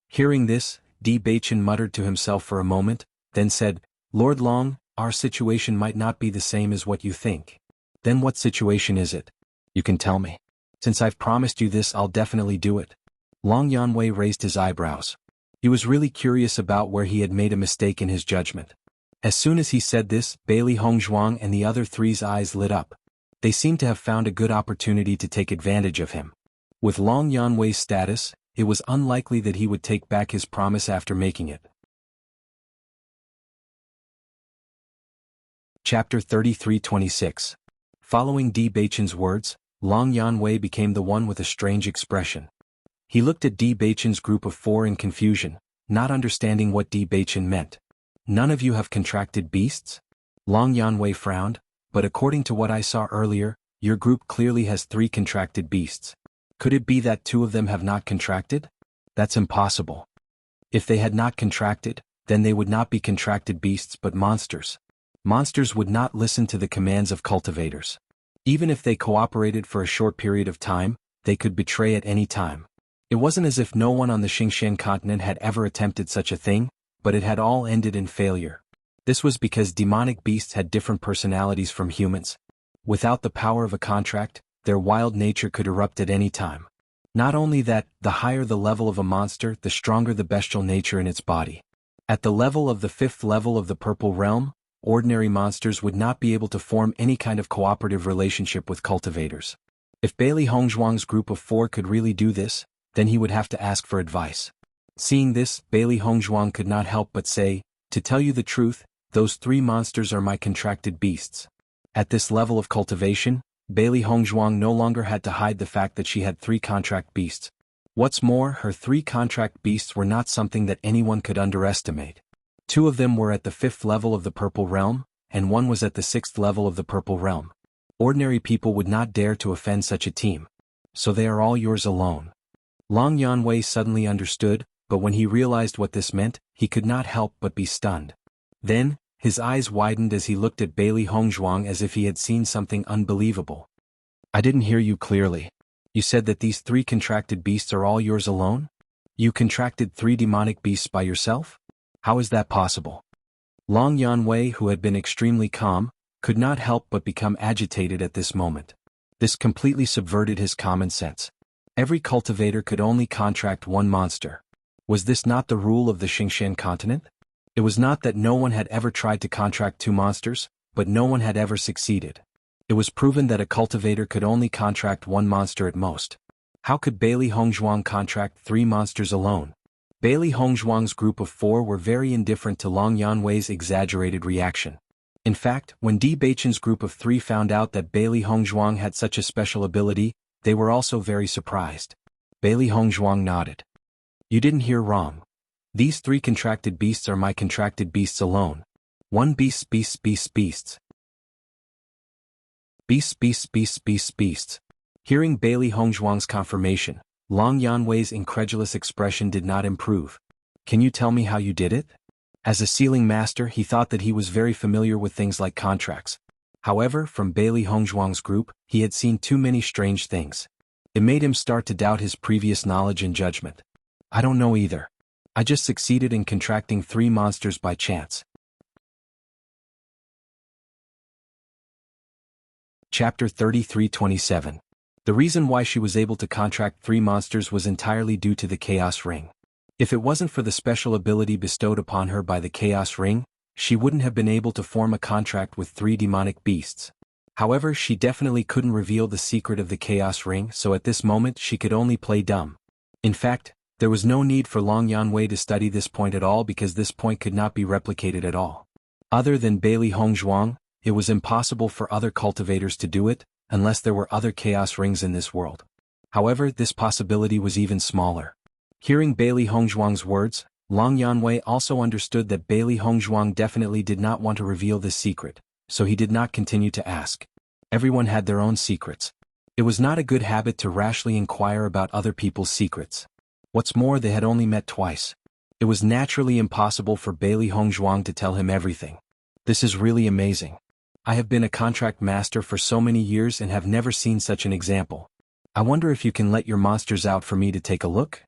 Hearing this, Di Beichen muttered to himself for a moment, then said, "Lord Long, our situation might not be the same as what you think." "Then what situation is it? You can tell me. Since I've promised you this, I'll definitely do it." Long Yanwei raised his eyebrows. He was really curious about where he had made a mistake in his judgment. As soon as he said this, Bailey Hongzhuang and the other 3's eyes lit up. They seemed to have found a good opportunity to take advantage of him. With Long Yanwei's status, it was unlikely that he would take back his promise after making it. Chapter 33-26. Following Di Beichen's words, Long Yanwei became the one with a strange expression. He looked at Di Beichen's group of 4 in confusion, not understanding what Di Beichen meant. "None of you have contracted beasts?" Long Yanwei frowned, "But according to what I saw earlier, your group clearly has 3 contracted beasts. Could it be that 2 of them have not contracted? That's impossible. If they had not contracted, then they would not be contracted beasts but monsters. Monsters would not listen to the commands of cultivators. Even if they cooperated for a short period of time, they could betray at any time. It wasn't as if no one on the Xingqian continent had ever attempted such a thing, but it had all ended in failure. This was because demonic beasts had different personalities from humans. Without the power of a contract, their wild nature could erupt at any time. Not only that, the higher the level of a monster, the stronger the bestial nature in its body. At the level of the 5th level of the Purple Realm, ordinary monsters would not be able to form any kind of cooperative relationship with cultivators. If Bailey Hongzhuang's group of 4 could really do this, then he would have to ask for advice. Seeing this, Bailey Hongzhuang could not help but say, "To tell you the truth, those 3 monsters are my contracted beasts." At this level of cultivation, Bailey Hongzhuang no longer had to hide the fact that she had 3 contract beasts. What's more, her 3 contract beasts were not something that anyone could underestimate. 2 of them were at the 5th level of the Purple Realm, and one was at the 6th level of the Purple Realm. Ordinary people would not dare to offend such a team. So they are all yours alone. Long Yanwei suddenly understood, but when he realized what this meant, he could not help but be stunned. Then, his eyes widened as he looked at Bailey Hongzhuang as if he had seen something unbelievable. I didn't hear you clearly. You said that these 3 contracted beasts are all yours alone? You contracted 3 demonic beasts by yourself? How is that possible? Long Yanwei, who had been extremely calm, could not help but become agitated at this moment. This completely subverted his common sense. Every cultivator could only contract 1 monster. Was this not the rule of the Xingshan continent? It was not that no one had ever tried to contract 2 monsters, but no one had ever succeeded. It was proven that a cultivator could only contract 1 monster at most. How could Bailey Hongzhuang contract 3 monsters alone? Bailey Hongzhuang's group of 4 were very indifferent to Long Yanwei's exaggerated reaction. In fact, when Di Beichen's group of 3 found out that Bailey Hongzhuang had such a special ability, they were also very surprised. Bailey Hongzhuang nodded. You didn't hear wrong. These 3 contracted beasts are my contracted beasts alone. 1 beasts. Beasts. Hearing Bailey Hongzhuang's confirmation, Long Yanwei's incredulous expression did not improve. Can you tell me how you did it? As a sealing master, he thought that he was very familiar with things like contracts. However, from Bailey Hongzhuang's group, he had seen too many strange things. It made him start to doubt his previous knowledge and judgment. I don't know either. I just succeeded in contracting 3 monsters by chance. Chapter 33-27. The reason why she was able to contract 3 monsters was entirely due to the Chaos Ring. If it wasn't for the special ability bestowed upon her by the Chaos Ring, she wouldn't have been able to form a contract with 3 demonic beasts. However, she definitely couldn't reveal the secret of the Chaos Ring, so at this moment she could only play dumb. In fact, there was no need for Long Yanwei to study this point at all because this point could not be replicated at all. Other than Bailey Hongzhuang, it was impossible for other cultivators to do it, unless there were other Chaos Rings in this world. However, this possibility was even smaller. Hearing Bailey Hongzhuang's words, Long Yanwei also understood that Bailey Hongzhuang definitely did not want to reveal this secret, so he did not continue to ask. Everyone had their own secrets. It was not a good habit to rashly inquire about other people's secrets. What's more, they had only met twice. It was naturally impossible for Bailey Hongzhuang to tell him everything. This is really amazing. I have been a contract master for so many years and have never seen such an example. I wonder if you can let your monsters out for me to take a look?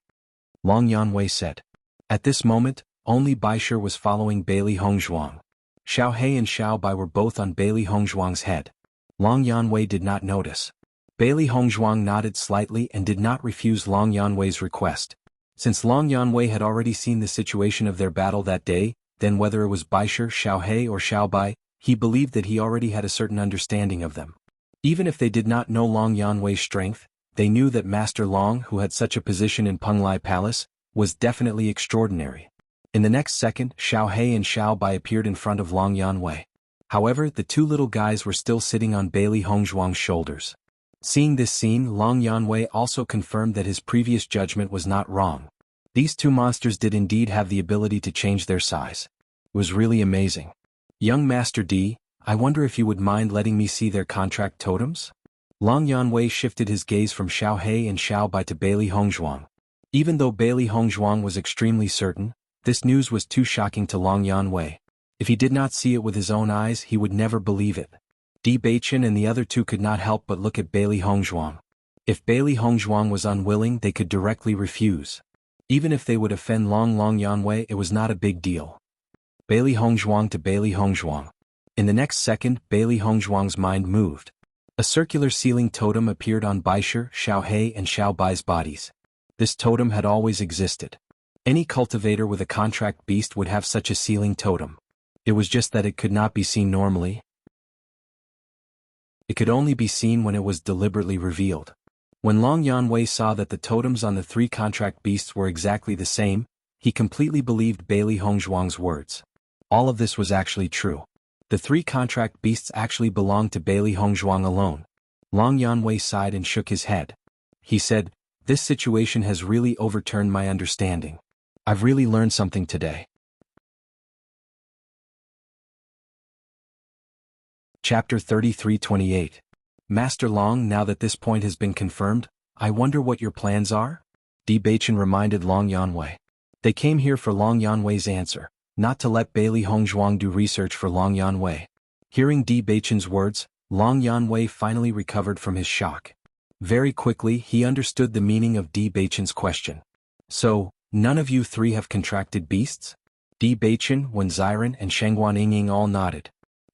Long Yanwei said. At this moment, only Baisher was following Bailey Hongzhuang. Xiao He and Xiao Bai were both on Bailey Hongzhuang's head. Long Yanwei did not notice. Bailey Hongzhuang nodded slightly and did not refuse Long Yanwei's request. Since Long Yanwei had already seen the situation of their battle that day, then whether it was Baisher, Xiao He or Xiao Bai, he believed that he already had a certain understanding of them. Even if they did not know Long Yanwei's strength, they knew that Master Long, who had such a position in Penglai Palace, was definitely extraordinary. In the next second, Xiao He and Xiao Bai appeared in front of Long Yanwei. However, the 2 little guys were still sitting on Bailey Hongzhuang's shoulders. Seeing this scene, Long Yanwei also confirmed that his previous judgment was not wrong. These 2 monsters did indeed have the ability to change their size. It was really amazing. Young Master D, I wonder if you would mind letting me see their contract totems? Long Yanwei shifted his gaze from Xiao He and Xiao Bai to Bailey Hongzhuang. Even though Bailey Hongzhuang was extremely certain, this news was too shocking to Long Yanwei. If he did not see it with his own eyes, he would never believe it. Di Beichen and the other 2 could not help but look at Bailey Hongzhuang. If Bailey Hongzhuang was unwilling, they could directly refuse. Even if they would offend Long Yanwei, it was not a big deal. Bailey Hongzhuang to Bailey Hongzhuang. In the next second, Bailey Hongzhuang's mind moved. A circular ceiling totem appeared on Baisher, Xiao He and Xiao Bai's bodies. This totem had always existed. Any cultivator with a contract beast would have such a ceiling totem. It was just that it could not be seen normally. It could only be seen when it was deliberately revealed. When Long Yanwei saw that the totems on the 3 contract beasts were exactly the same, he completely believed Bailey Hongzhuang's words. All of this was actually true. The 3 contract beasts actually belonged to Bailey Hongzhuang alone. Long Yanwei sighed and shook his head. He said, "This situation has really overturned my understanding. I've really learned something today." Chapter 33-28. Master Long, now that this point has been confirmed, I wonder what your plans are? Di Baichen reminded Long Yanwei. They came here for Long Yanwei's answer, not to let Bailey Hongzhuang do research for Long Yanwei. Hearing Di Baichen's words, Long Yanwei finally recovered from his shock. Very quickly he understood the meaning of Di Baichen's question. So, none of you three have contracted beasts? Di Baichen, Wen Ziren and Shangguan Yingying all nodded.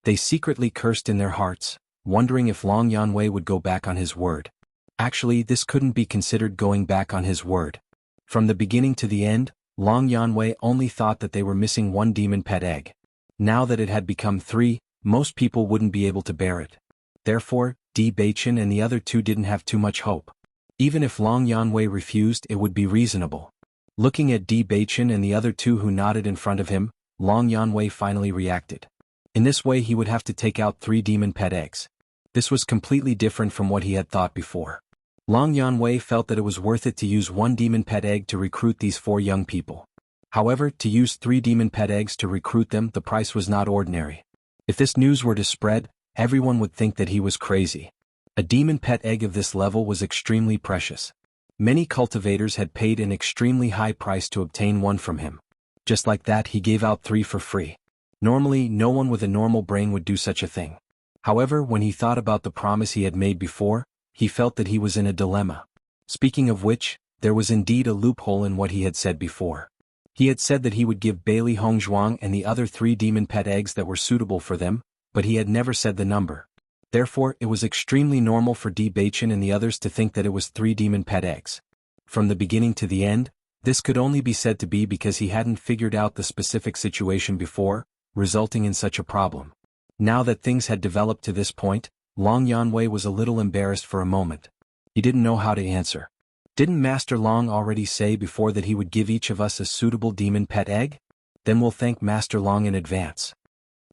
They secretly cursed in their hearts, wondering if Long Yanwei would go back on his word. Actually, this couldn't be considered going back on his word. From the beginning to the end, Long Yanwei only thought that they were missing one demon pet egg. Now that it had become 3, most people wouldn't be able to bear it. Therefore, Di Baichen and the other 2 didn't have too much hope. Even if Long Yanwei refused, it would be reasonable. Looking at Di Baichen and the other 2 who nodded in front of him, Long Yanwei finally reacted. In this way he would have to take out 3 demon pet eggs. This was completely different from what he had thought before. Long Yanwei felt that it was worth it to use 1 demon pet egg to recruit these 4 young people. However, to use 3 demon pet eggs to recruit them, the price was not ordinary. If this news were to spread, everyone would think that he was crazy. A demon pet egg of this level was extremely precious. Many cultivators had paid an extremely high price to obtain one from him. Just like that, he gave out 3 for free. Normally, no one with a normal brain would do such a thing. However, when he thought about the promise he had made before, he felt that he was in a dilemma. Speaking of which, there was indeed a loophole in what he had said before. He had said that he would give Bailey Hongzhuang and the other 3 demon pet eggs that were suitable for them, but he had never said the number. Therefore, it was extremely normal for Di Baichen and the others to think that it was 3 demon pet eggs. From the beginning to the end, this could only be said to be because he hadn't figured out the specific situation before, resulting in such a problem. Now that things had developed to this point, Long Yanwei was a little embarrassed for a moment. He didn't know how to answer. Didn't Master Long already say before that he would give each of us a suitable demon pet egg? Then we'll thank Master Long in advance.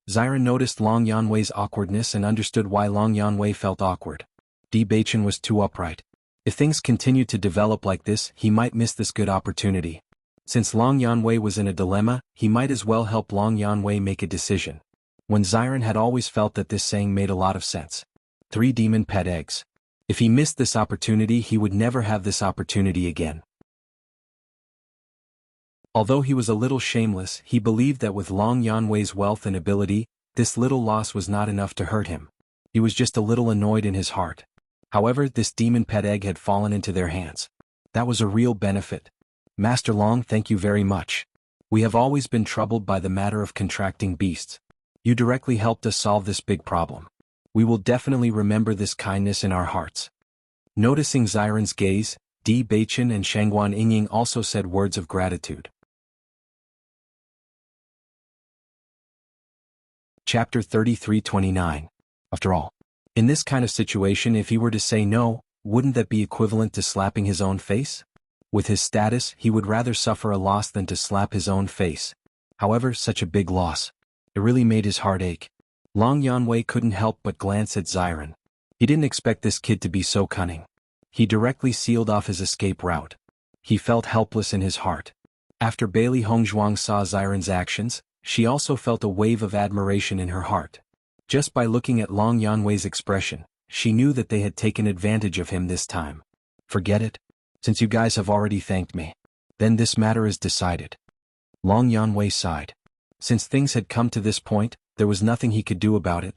Ziren noticed Long Yanwei's awkwardness and understood why Long Yanwei felt awkward. Di Baichen was too upright. If things continued to develop like this, he might miss this good opportunity. Since Long Yanwei was in a dilemma, he might as well help Long Yanwei make a decision. When Ziren had always felt that this saying made a lot of sense. 3 demon pet eggs. If he missed this opportunity, he would never have this opportunity again. Although he was a little shameless, he believed that with Long Yanwei's wealth and ability, this little loss was not enough to hurt him. He was just a little annoyed in his heart. However, this demon pet egg had fallen into their hands. That was a real benefit. Master Long, thank you very much. We have always been troubled by the matter of contracting beasts. You directly helped us solve this big problem. We will definitely remember this kindness in our hearts. Noticing Ziren's gaze, Di Baichen and Shangguan Yingying also said words of gratitude. Chapter 33-29. After all, in this kind of situation, if he were to say no, wouldn't that be equivalent to slapping his own face? With his status, he would rather suffer a loss than to slap his own face. However, such a big loss. It really made his heart ache. Long Yanwei couldn't help but glance at Ziren. He didn't expect this kid to be so cunning. He directly sealed off his escape route. He felt helpless in his heart. After Bailey Hongzhuang saw Ziren's actions, she also felt a wave of admiration in her heart. Just by looking at Long Yanwei's expression, she knew that they had taken advantage of him this time. Forget it. Since you guys have already thanked me, then this matter is decided. Long Yanwei sighed. Since things had come to this point, there was nothing he could do about it.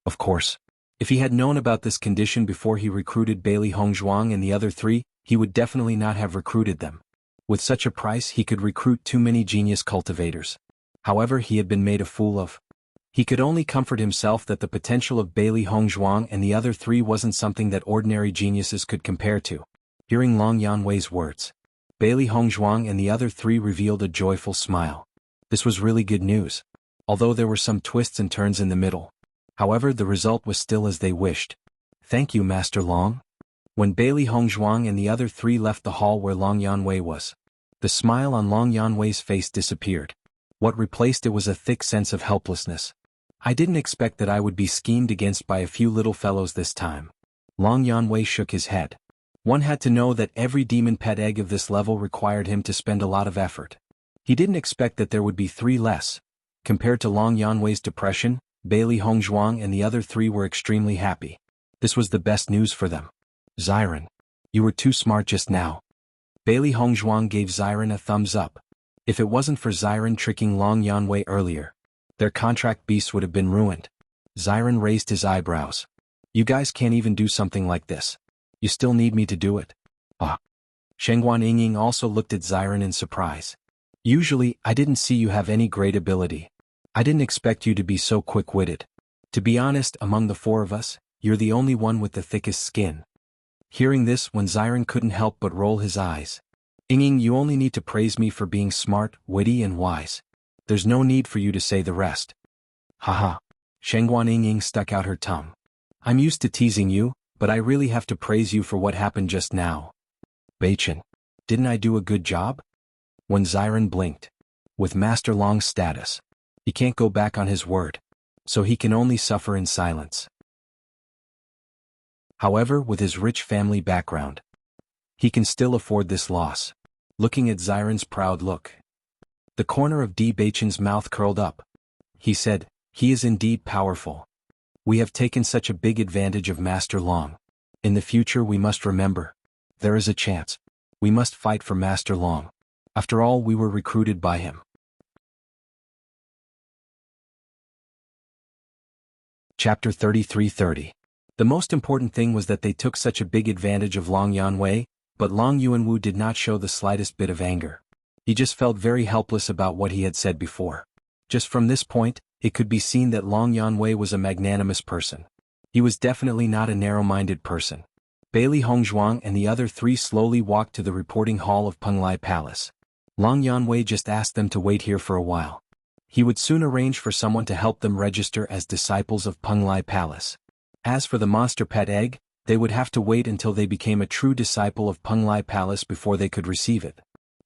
Of course, if he had known about this condition before he recruited Bailey Hongzhuang and the other 3, he would definitely not have recruited them. With such a price, he could recruit too many genius cultivators. However, he had been made a fool of. He could only comfort himself that the potential of Bailey Hongzhuang and the other 3 wasn't something that ordinary geniuses could compare to. Hearing Long Yanwei's words, Bailey Hongzhuang and the other 3 revealed a joyful smile. This was really good news. Although there were some twists and turns in the middle. However, the result was still as they wished. Thank you, Master Long. When Bailey Hongzhuang and the other 3 left the hall where Long Yanwei was, the smile on Long Yanwei's face disappeared. What replaced it was a thick sense of helplessness. I didn't expect that I would be schemed against by a few little fellows this time. Long Yanwei shook his head. One had to know that every demon pet egg of this level required him to spend a lot of effort. He didn't expect that there would be 3 less. Compared to Long Yanwei's depression, Bailey Hongzhuang and the other three were extremely happy. This was the best news for them. Xiren, you were too smart just now. Bailey Hongzhuang gave Xiren a thumbs up. If it wasn't for Xiren tricking Long Yanwei earlier, their contract beasts would have been ruined. Xiren raised his eyebrows. You guys can't even do something like this. You still need me to do it? Ah. Shengguan Yingying also looked at Xiren in surprise. Usually, I didn't see you have any great ability. I didn't expect you to be so quick-witted. To be honest, among the four of us, you're the only one with the thickest skin. Hearing this, when Xiren couldn't help but roll his eyes. Yingying, you only need to praise me for being smart, witty and wise. There's no need for you to say the rest. Haha. Shengguan Yingying stuck out her tongue. I'm used to teasing you, but I really have to praise you for what happened just now. Beichen, didn't I do a good job? When Xiren blinked. With Master Long's status, he can't go back on his word, so he can only suffer in silence. However, with his rich family background, he can still afford this loss. Looking at Xiren's proud look, the corner of Di Beichen's mouth curled up. He said, he is indeed powerful. We have taken such a big advantage of Master Long. In the future we must remember, there is a chance. We must fight for Master Long. After all, we were recruited by him. Chapter 33:30. The most important thing was that they took such a big advantage of Long Yanwei, but Long Yuanwu did not show the slightest bit of anger. He just felt very helpless about what he had said before. Just from this point, it could be seen that Long Yanwei was a magnanimous person. He was definitely not a narrow-minded person. Bailey Hongzhuang and the other three slowly walked to the reporting hall of Penglai Palace. Long Yanwei just asked them to wait here for a while. He would soon arrange for someone to help them register as disciples of Penglai Palace. As for the monster pet egg, they would have to wait until they became a true disciple of Penglai Palace before they could receive it.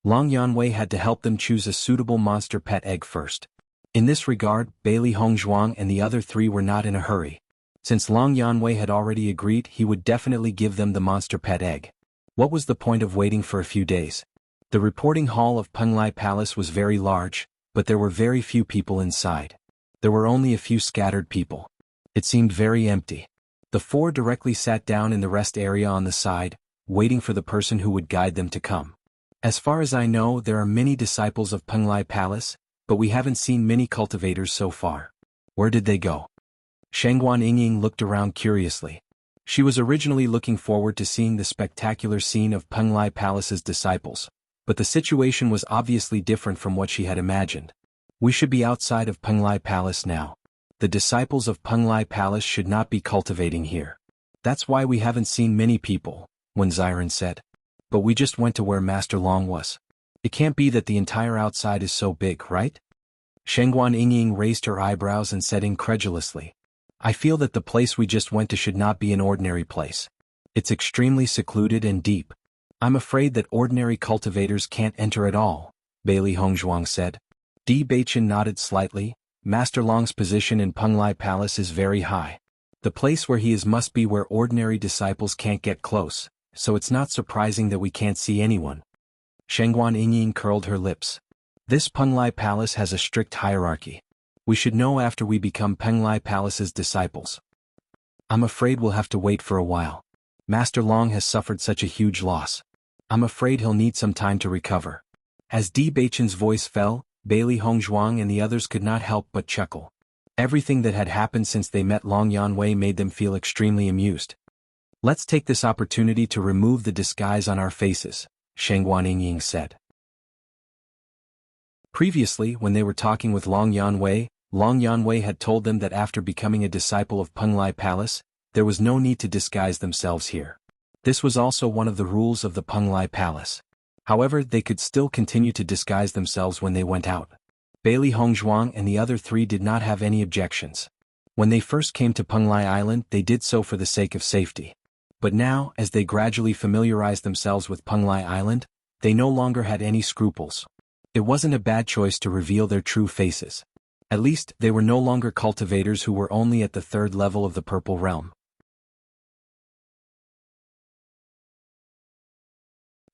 Long Yanwei had to help them choose a suitable monster pet egg first. In this regard, Bailey Hongzhuang and the other three were not in a hurry. Since Long Yanwei had already agreed, he would definitely give them the monster pet egg. What was the point of waiting for a few days? The reporting hall of Penglai Palace was very large, but there were very few people inside. There were only a few scattered people. It seemed very empty. The four directly sat down in the rest area on the side, waiting for the person who would guide them to come. As far as I know, there are many disciples of Penglai Palace, but we haven't seen many cultivators so far. Where did they go? Shengguan Yingying looked around curiously. She was originally looking forward to seeing the spectacular scene of Penglai Palace's disciples, but the situation was obviously different from what she had imagined. We should be outside of Penglai Palace now. The disciples of Penglai Palace should not be cultivating here. That's why we haven't seen many people, when Xiren said. But we just went to where Master Long was. It can't be that the entire outside is so big, right? Shengguan Yingying raised her eyebrows and said incredulously. I feel that the place we just went to should not be an ordinary place. It's extremely secluded and deep. I'm afraid that ordinary cultivators can't enter at all, Bailey Hongzhuang said. Di Beichen nodded slightly. Master Long's position in Penglai Palace is very high. The place where he is must be where ordinary disciples can't get close, so it's not surprising that we can't see anyone. Shengguan Yingying curled her lips. This Penglai Palace has a strict hierarchy. We should know after we become Penglai Palace's disciples. I'm afraid we'll have to wait for a while. Master Long has suffered such a huge loss. I'm afraid he'll need some time to recover. As Di Beichen's voice fell, Bailey Hongzhuang and the others could not help but chuckle. Everything that had happened since they met Long Yanwei made them feel extremely amused. Let's take this opportunity to remove the disguise on our faces, Shengguan Yingying said. Previously, when they were talking with Long Yanwei had told them that after becoming a disciple of Penglai Palace, there was no need to disguise themselves here. This was also one of the rules of the Penglai Palace. However, they could still continue to disguise themselves when they went out. Bailey Hongzhuang and the other three did not have any objections. When they first came to Penglai Island, they did so for the sake of safety. But now, as they gradually familiarized themselves with Penglai Island, they no longer had any scruples. It wasn't a bad choice to reveal their true faces. At least, they were no longer cultivators who were only at the third level of the Purple Realm.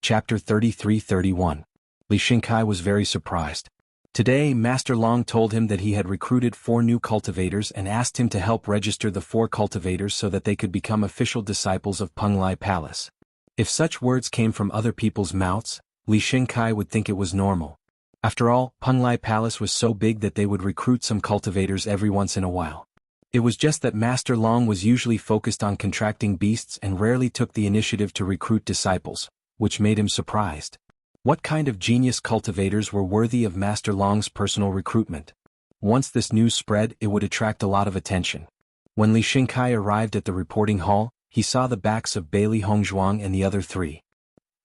Chapter 33-31. Li Xingkai was very surprised. Today, Master Long told him that he had recruited 4 new cultivators and asked him to help register the 4 cultivators so that they could become official disciples of Penglai Palace. If such words came from other people's mouths, Li Xingkai would think it was normal. After all, Penglai Palace was so big that they would recruit some cultivators every once in a while. It was just that Master Long was usually focused on contracting beasts and rarely took the initiative to recruit disciples, which made him surprised. What kind of genius cultivators were worthy of Master Long's personal recruitment? Once this news spread, it would attract a lot of attention. When Li Xingkai arrived at the reporting hall, he saw the backs of Bailey Hongzhuang and the other 3.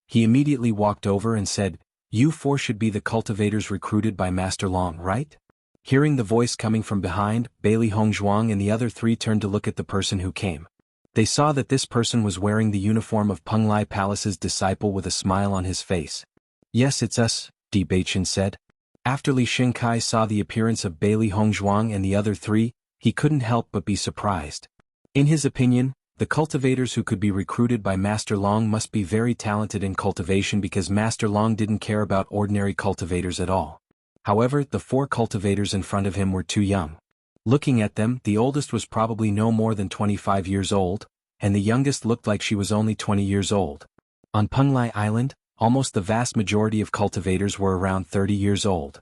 He immediately walked over and said, "You 4 should be the cultivators recruited by Master Long, right?" Hearing the voice coming from behind, Bailey Hongzhuang and the other 3 turned to look at the person who came. They saw that this person was wearing the uniform of Penglai Palace's disciple with a smile on his face. "Yes, it's us," Di Baichen said. After Li Xingkai saw the appearance of Bailey Hongzhuang and the other 3, he couldn't help but be surprised. In his opinion, the cultivators who could be recruited by Master Long must be very talented in cultivation because Master Long didn't care about ordinary cultivators at all. However, the 4 cultivators in front of him were too young. Looking at them, the oldest was probably no more than 25 years old, and the youngest looked like she was only 20 years old. On Penglai Island, almost the vast majority of cultivators were around 30 years old.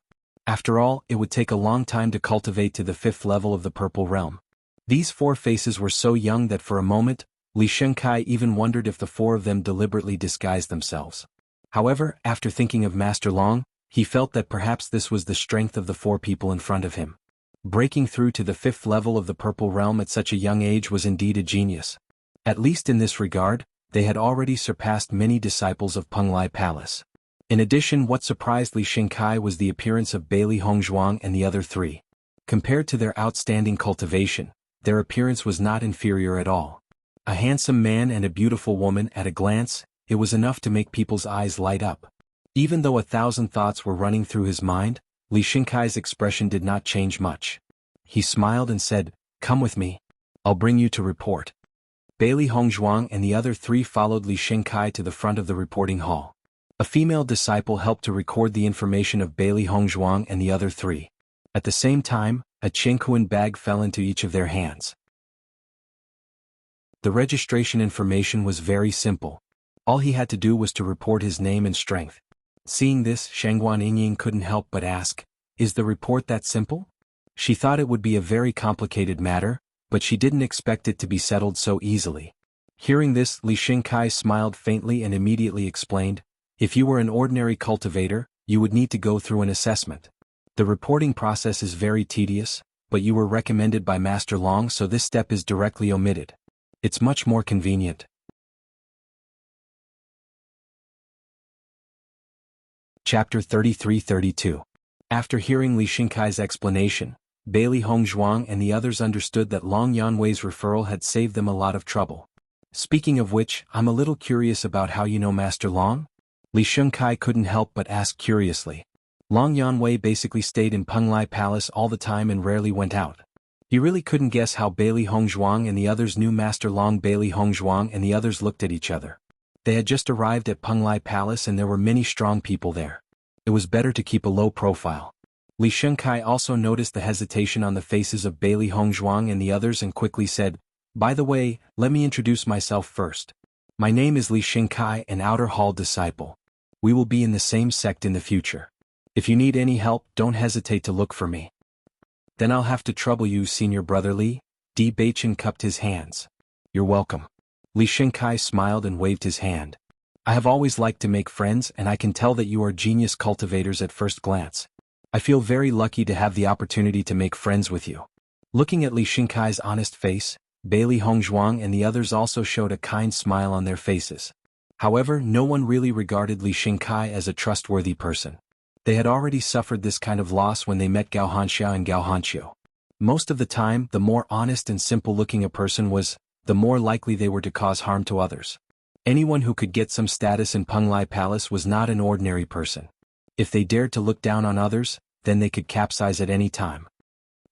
After all, it would take a long time to cultivate to the 5th level of the Purple Realm. These 4 faces were so young that for a moment, Li Xingkai even wondered if the 4 of them deliberately disguised themselves. However, after thinking of Master Long, he felt that perhaps this was the strength of the 4 people in front of him. Breaking through to the 5th level of the Purple Realm at such a young age was indeed a genius. At least in this regard, they had already surpassed many disciples of Penglai Palace. In addition, what surprised Li Xingkai was the appearance of Bailey Hongzhuang and the other 3. Compared to their outstanding cultivation, their appearance was not inferior at all. A handsome man and a beautiful woman at a glance, it was enough to make people's eyes light up. Even though 1,000 thoughts were running through his mind, Li Xingkai's expression did not change much. He smiled and said, "Come with me. I'll bring you to report." Bailey Hongzhuang and the other 3 followed Li Xingkai to the front of the reporting hall. A female disciple helped to record the information of Bailey Hongzhuang and the other 3. At the same time, a Jianghu bag fell into each of their hands. The registration information was very simple. All he had to do was to report his name and strength. Seeing this, Shangguan Yingying couldn't help but ask, "Is the report that simple?" She thought it would be a very complicated matter, but she didn't expect it to be settled so easily. Hearing this, Li Xingkai smiled faintly and immediately explained, "If you were an ordinary cultivator, you would need to go through an assessment. The reporting process is very tedious, but you were recommended by Master Long, so this step is directly omitted. It's much more convenient." Chapter 33-32. After hearing Li Xingkai's explanation, Bailey Hongzhuang and the others understood that Long Yanwei's referral had saved them a lot of trouble. "Speaking of which, I'm a little curious about how you know Master Long?" Li Xingkai couldn't help but ask curiously. Long Yanwei basically stayed in Penglai Palace all the time and rarely went out. He really couldn't guess how Bailey Hongzhuang and the others knew Master Long. Bailey Hongzhuang and the others looked at each other. They had just arrived at Penglai Palace and there were many strong people there. It was better to keep a low profile. Li Xingkai also noticed the hesitation on the faces of Bailey Hongzhuang and the others and quickly said, "By the way, let me introduce myself first. My name is Li Xingkai, an Outer Hall disciple. We will be in the same sect in the future. If you need any help, don't hesitate to look for me." "Then I'll have to trouble you, Senior Brother Li." Di Baichen cupped his hands. "You're welcome." Li Xingkai smiled and waved his hand. "I have always liked to make friends, and I can tell that you are genius cultivators at first glance. I feel very lucky to have the opportunity to make friends with you." Looking at Li Xingkai's honest face, Bailey Hongzhuang and the others also showed a kind smile on their faces. However, no one really regarded Li Xingkai as a trustworthy person. They had already suffered this kind of loss when they met Gao Hanxiao and Gao Hanqiu. Most of the time, the more honest and simple-looking a person was, the more likely they were to cause harm to others. Anyone who could get some status in Penglai Palace was not an ordinary person. If they dared to look down on others, then they could capsize at any time.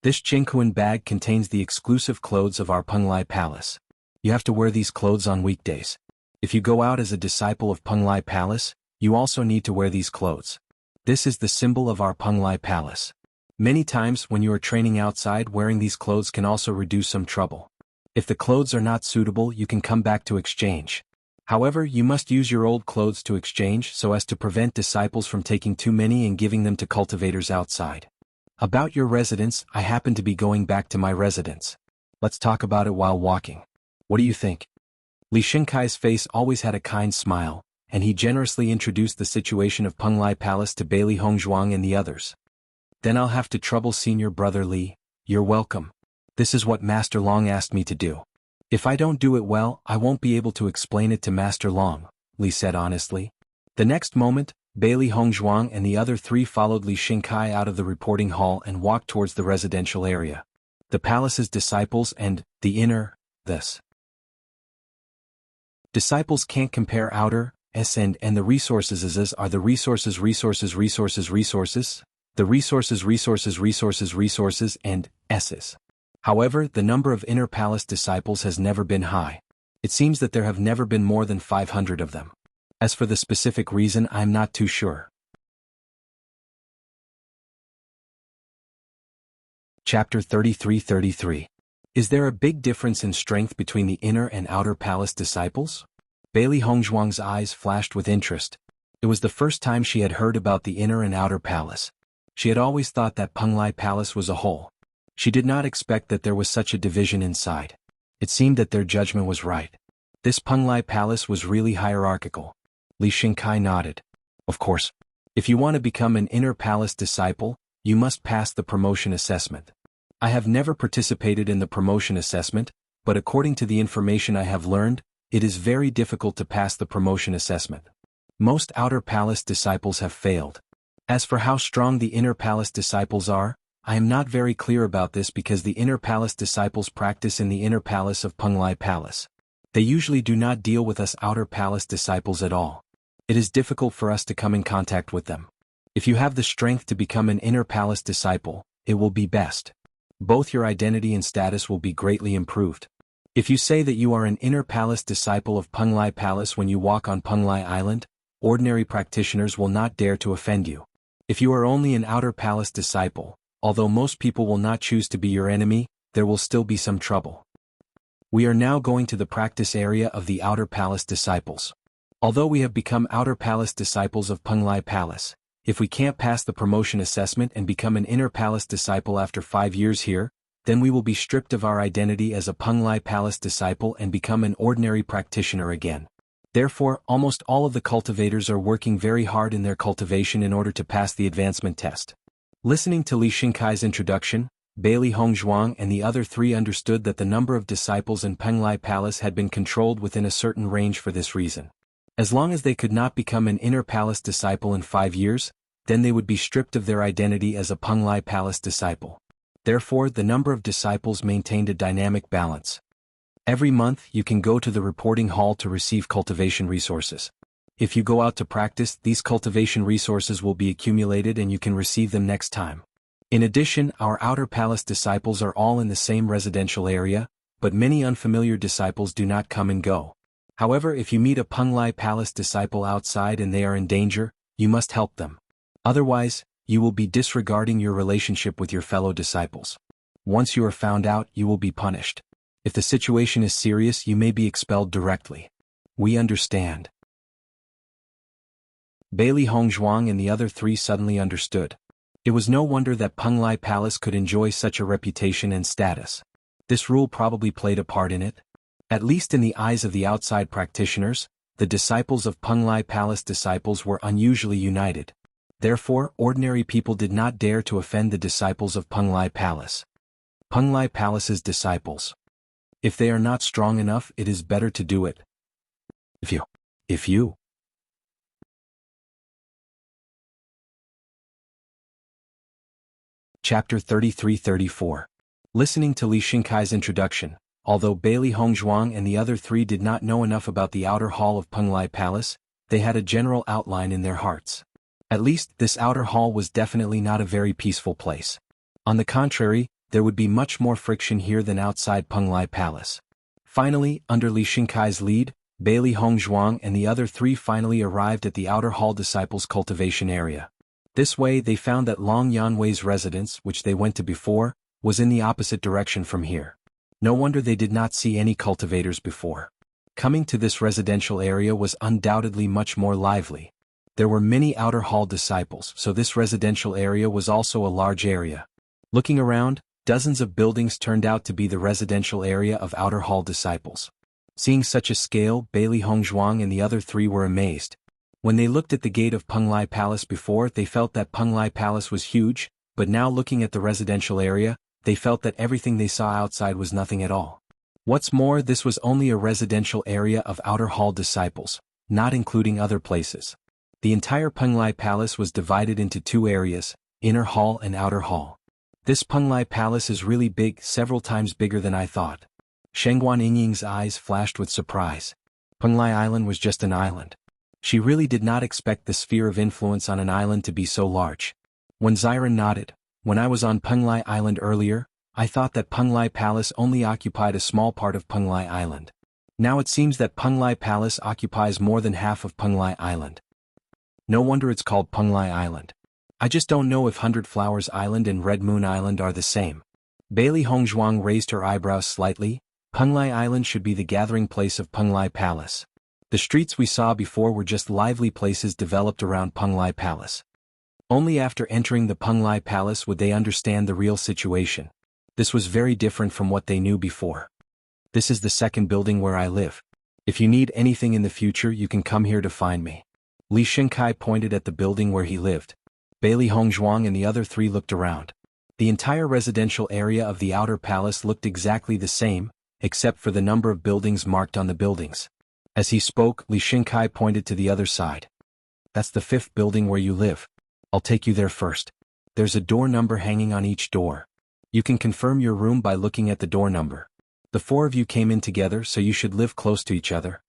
This Jianghu bag contains the exclusive clothes of our Penglai Palace. You have to wear these clothes on weekdays. If you go out as a disciple of Penglai Palace, you also need to wear these clothes. This is the symbol of our Penglai Palace. Many times when you are training outside, wearing these clothes can also reduce some trouble. If the clothes are not suitable, you can come back to exchange. However, you must use your old clothes to exchange so as to prevent disciples from taking too many and giving them to cultivators outside. About your residence, I happen to be going back to my residence. Let's talk about it while walking. What do you think? Li Shinkai's face always had a kind smile, and he generously introduced the situation of Penglai Palace to Bailey Hongzhuang and the others. Then I'll have to trouble Senior Brother Li. You're welcome. This is what Master Long asked me to do. If I don't do it well, I won't be able to explain it to Master Long, Li said honestly. The next moment, Bailey Hongzhuang and the other three followed Li Xinkai out of the reporting hall and walked towards the residential area. The palace's disciples and the inner, this. Disciples can't compare outer, and the resources are the resources, and s's. However, the number of inner palace disciples has never been high. It seems that there have never been more than 500 of them. As for the specific reason, I'm not too sure. Chapter 33-33. Is there a big difference in strength between the inner and outer palace disciples? Bailey Hongzhuang's eyes flashed with interest. It was the first time she had heard about the inner and outer palace. She had always thought that Penglai Palace was a whole. She did not expect that there was such a division inside. It seemed that their judgment was right. This Penglai Palace was really hierarchical. Li Xinkai nodded. Of course. If you want to become an inner palace disciple, you must pass the promotion assessment. I have never participated in the promotion assessment, but according to the information I have learned, it is very difficult to pass the promotion assessment. Most outer palace disciples have failed. As for how strong the inner palace disciples are, I am not very clear about this because the inner palace disciples practice in the inner palace of Penglai Palace. They usually do not deal with us outer palace disciples at all. It is difficult for us to come in contact with them. If you have the strength to become an inner palace disciple, it will be best. Both your identity and status will be greatly improved. If you say that you are an inner palace disciple of Penglai Palace when you walk on Penglai Island, ordinary practitioners will not dare to offend you. If you are only an outer palace disciple, although most people will not choose to be your enemy, there will still be some trouble. We are now going to the practice area of the outer palace disciples. Although we have become outer palace disciples of Penglai Palace, if we can't pass the promotion assessment and become an inner palace disciple after 5 years here, then we will be stripped of our identity as a Penglai Palace disciple and become an ordinary practitioner again. Therefore, almost all of the cultivators are working very hard in their cultivation in order to pass the advancement test. Listening to Li Xinkai's introduction, Bailey Hongzhuang and the other three understood that the number of disciples in Penglai Palace had been controlled within a certain range for this reason. As long as they could not become an inner palace disciple in 5 years, then they would be stripped of their identity as a Penglai Palace disciple. Therefore, the number of disciples maintained a dynamic balance. Every month, you can go to the reporting hall to receive cultivation resources. If you go out to practice, these cultivation resources will be accumulated and you can receive them next time. In addition, our outer palace disciples are all in the same residential area, but many unfamiliar disciples do not come and go. However, if you meet a Penglai Palace disciple outside and they are in danger, you must help them. Otherwise, you will be disregarding your relationship with your fellow disciples. Once you are found out, you will be punished. If the situation is serious, you may be expelled directly. We understand. Bailey Hongzhuang and the other three suddenly understood. It was no wonder that Penglai Palace could enjoy such a reputation and status. This rule probably played a part in it. At least in the eyes of the outside practitioners, the disciples of Penglai Palace disciples were unusually united. Therefore, ordinary people did not dare to offend the disciples of Penglai Palace. Penglai Palace's disciples. If they are not strong enough, it is better to do it. If you. Chapter 33-34. Listening to Li Xinkai's introduction, although Bailey Hongzhuang and the other three did not know enough about the outer hall of Penglai Palace, they had a general outline in their hearts. At least, this outer hall was definitely not a very peaceful place. On the contrary, there would be much more friction here than outside Penglai Palace. Finally, under Li Xinkai's lead, Bailey Hongzhuang and the other three finally arrived at the outer hall disciples' cultivation area. This way they found that Long Yanwei's residence, which they went to before, was in the opposite direction from here. No wonder they did not see any cultivators before. Coming to this residential area was undoubtedly much more lively. There were many outer hall disciples, so this residential area was also a large area. Looking around, dozens of buildings turned out to be the residential area of outer hall disciples. Seeing such a scale, Bailey Hongzhuang and the other three were amazed. When they looked at the gate of Penglai Palace before, they felt that Penglai Palace was huge, but now looking at the residential area, they felt that everything they saw outside was nothing at all. What's more, this was only a residential area of outer hall disciples, not including other places. The entire Penglai Palace was divided into two areas, inner hall and outer hall. This Penglai Palace is really big, several times bigger than I thought. Shengguan Yingying's eyes flashed with surprise. Penglai Island was just an island. She really did not expect the sphere of influence on an island to be so large. When Xiren nodded, when I was on Penglai Island earlier, I thought that Penglai Palace only occupied a small part of Penglai Island. Now it seems that Penglai Palace occupies more than half of Penglai Island. No wonder it's called Penglai Island. I just don't know if Hundred Flowers Island and Red Moon Island are the same. Bailey Hongzhuang raised her eyebrows slightly. Penglai Island should be the gathering place of Penglai Palace. The streets we saw before were just lively places developed around Penglai Palace. Only after entering the Penglai Palace would they understand the real situation. This was very different from what they knew before. This is the second building where I live. If you need anything in the future, you can come here to find me. Li Xinkai pointed at the building where he lived. Bailey Hongzhuang and the other three looked around. The entire residential area of the outer palace looked exactly the same, except for the number of buildings marked on the buildings. As he spoke, Li Xinkai pointed to the other side. That's the fifth building where you live. I'll take you there first. There's a door number hanging on each door. You can confirm your room by looking at the door number. The four of you came in together, so you should live close to each other.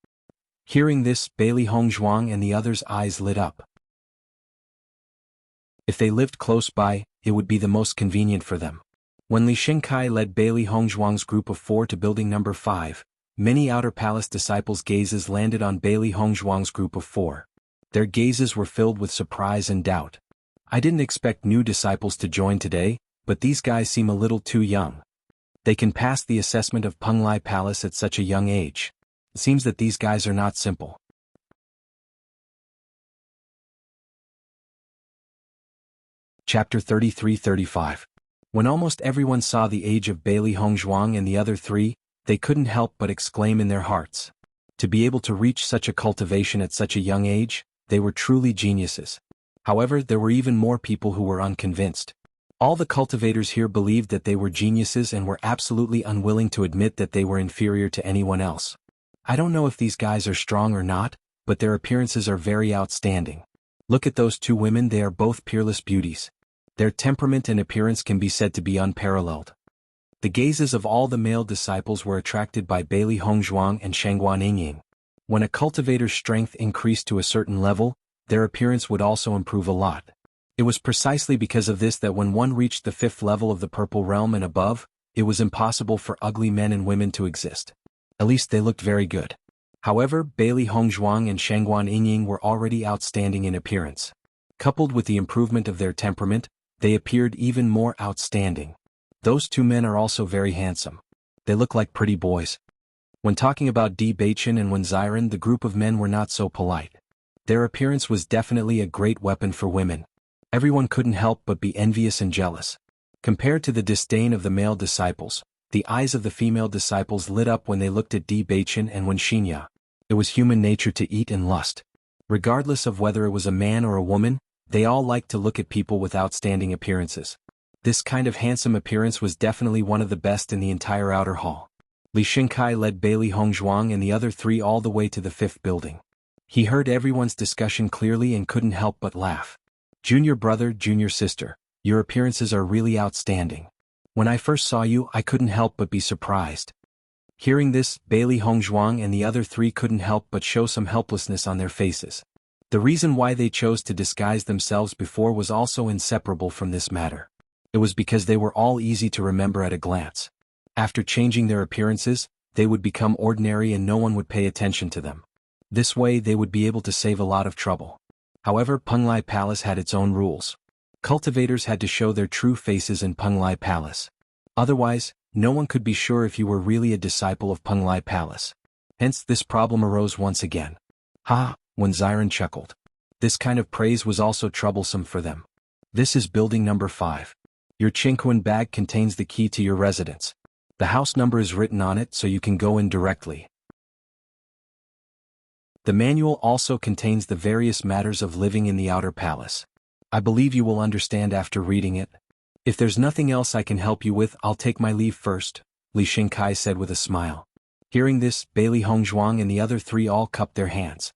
Hearing this, Bailey Hongzhuang and the others' eyes lit up. If they lived close by, it would be the most convenient for them. When Li Xinkai led Bailey Hongzhuang's group of 4 to building number 5, many outer palace disciples' gazes landed on Bailey Hongzhuang's group of 4. Their gazes were filled with surprise and doubt. I didn't expect new disciples to join today, but these guys seem a little too young. They can pass the assessment of Penglai Palace at such a young age. It seems that these guys are not simple. Chapter 33-35. When almost everyone saw the age of Bailey Hongzhuang and the other three, they couldn't help but exclaim in their hearts. To be able to reach such a cultivation at such a young age, they were truly geniuses. However, there were even more people who were unconvinced. All the cultivators here believed that they were geniuses and were absolutely unwilling to admit that they were inferior to anyone else. I don't know if these guys are strong or not, but their appearances are very outstanding. Look at those two women, they are both peerless beauties. Their temperament and appearance can be said to be unparalleled. The gazes of all the male disciples were attracted by Bailey Hongzhuang and Shengguan Yingying. When a cultivator's strength increased to a certain level, their appearance would also improve a lot. It was precisely because of this that when one reached the 5th level of the Purple Realm and above, it was impossible for ugly men and women to exist. At least they looked very good. However, Bailey Hongzhuang and Shengguan Yingying were already outstanding in appearance. Coupled with the improvement of their temperament, they appeared even more outstanding. Those two men are also very handsome. They look like pretty boys. When talking about Di Baichen and Wen Xiren, the group of men were not so polite. Their appearance was definitely a great weapon for women. Everyone couldn't help but be envious and jealous. Compared to the disdain of the male disciples, the eyes of the female disciples lit up when they looked at Di Baichen and Wen Xinya. It was human nature to eat and lust. Regardless of whether it was a man or a woman, they all liked to look at people with outstanding appearances. This kind of handsome appearance was definitely one of the best in the entire outer hall. Li Xinkai led Bailey Hongzhuang and the other three all the way to the 5th building. He heard everyone's discussion clearly and couldn't help but laugh. Junior brother, junior sister, your appearances are really outstanding. When I first saw you, I couldn't help but be surprised. Hearing this, Bailey Hongzhuang and the other three couldn't help but show some helplessness on their faces. The reason why they chose to disguise themselves before was also inseparable from this matter. It was because they were all easy to remember at a glance. After changing their appearances, they would become ordinary and no one would pay attention to them. This way they would be able to save a lot of trouble. However, Penglai Palace had its own rules. Cultivators had to show their true faces in Penglai Palace. Otherwise, no one could be sure if you were really a disciple of Penglai Palace. Hence, this problem arose once again. Ha! When Xiren chuckled. This kind of praise was also troublesome for them. This is building number 5. Your Qingquan bag contains the key to your residence. The house number is written on it so you can go in directly. The manual also contains the various matters of living in the outer palace. I believe you will understand after reading it. If there's nothing else I can help you with, I'll take my leave first, Li Xingkai said with a smile. Hearing this, Bailey Hongzhuang and the other 3 all cupped their hands.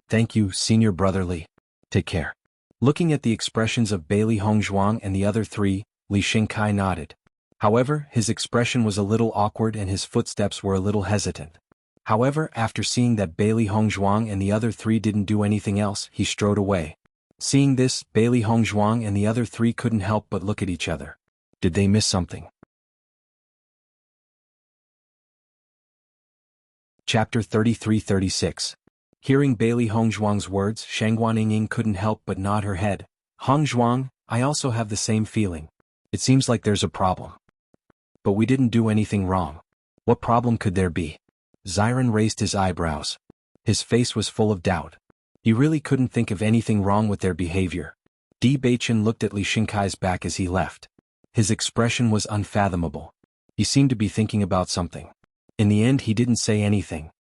Thank you, Senior Brother Li. Take care. Looking at the expressions of Bailey Hongzhuang and the other 3, Li Xingkai nodded. However, his expression was a little awkward and his footsteps were a little hesitant. However, after seeing that Bailey Hongzhuang and the other 3 didn't do anything else, he strode away. Seeing this, Bailey Hongzhuang and the other 3 couldn't help but look at each other. Did they miss something? Chapter 33-36. Hearing Bailey Hongzhuang's words, Shangguan Yingying couldn't help but nod her head. Hongzhuang, I also have the same feeling. It seems like there's a problem. But we didn't do anything wrong. What problem could there be? Xiren raised his eyebrows. His face was full of doubt. He really couldn't think of anything wrong with their behavior. Di Beichen looked at Li Xingkai's back as he left. His expression was unfathomable. He seemed to be thinking about something. In the end, he didn't say anything.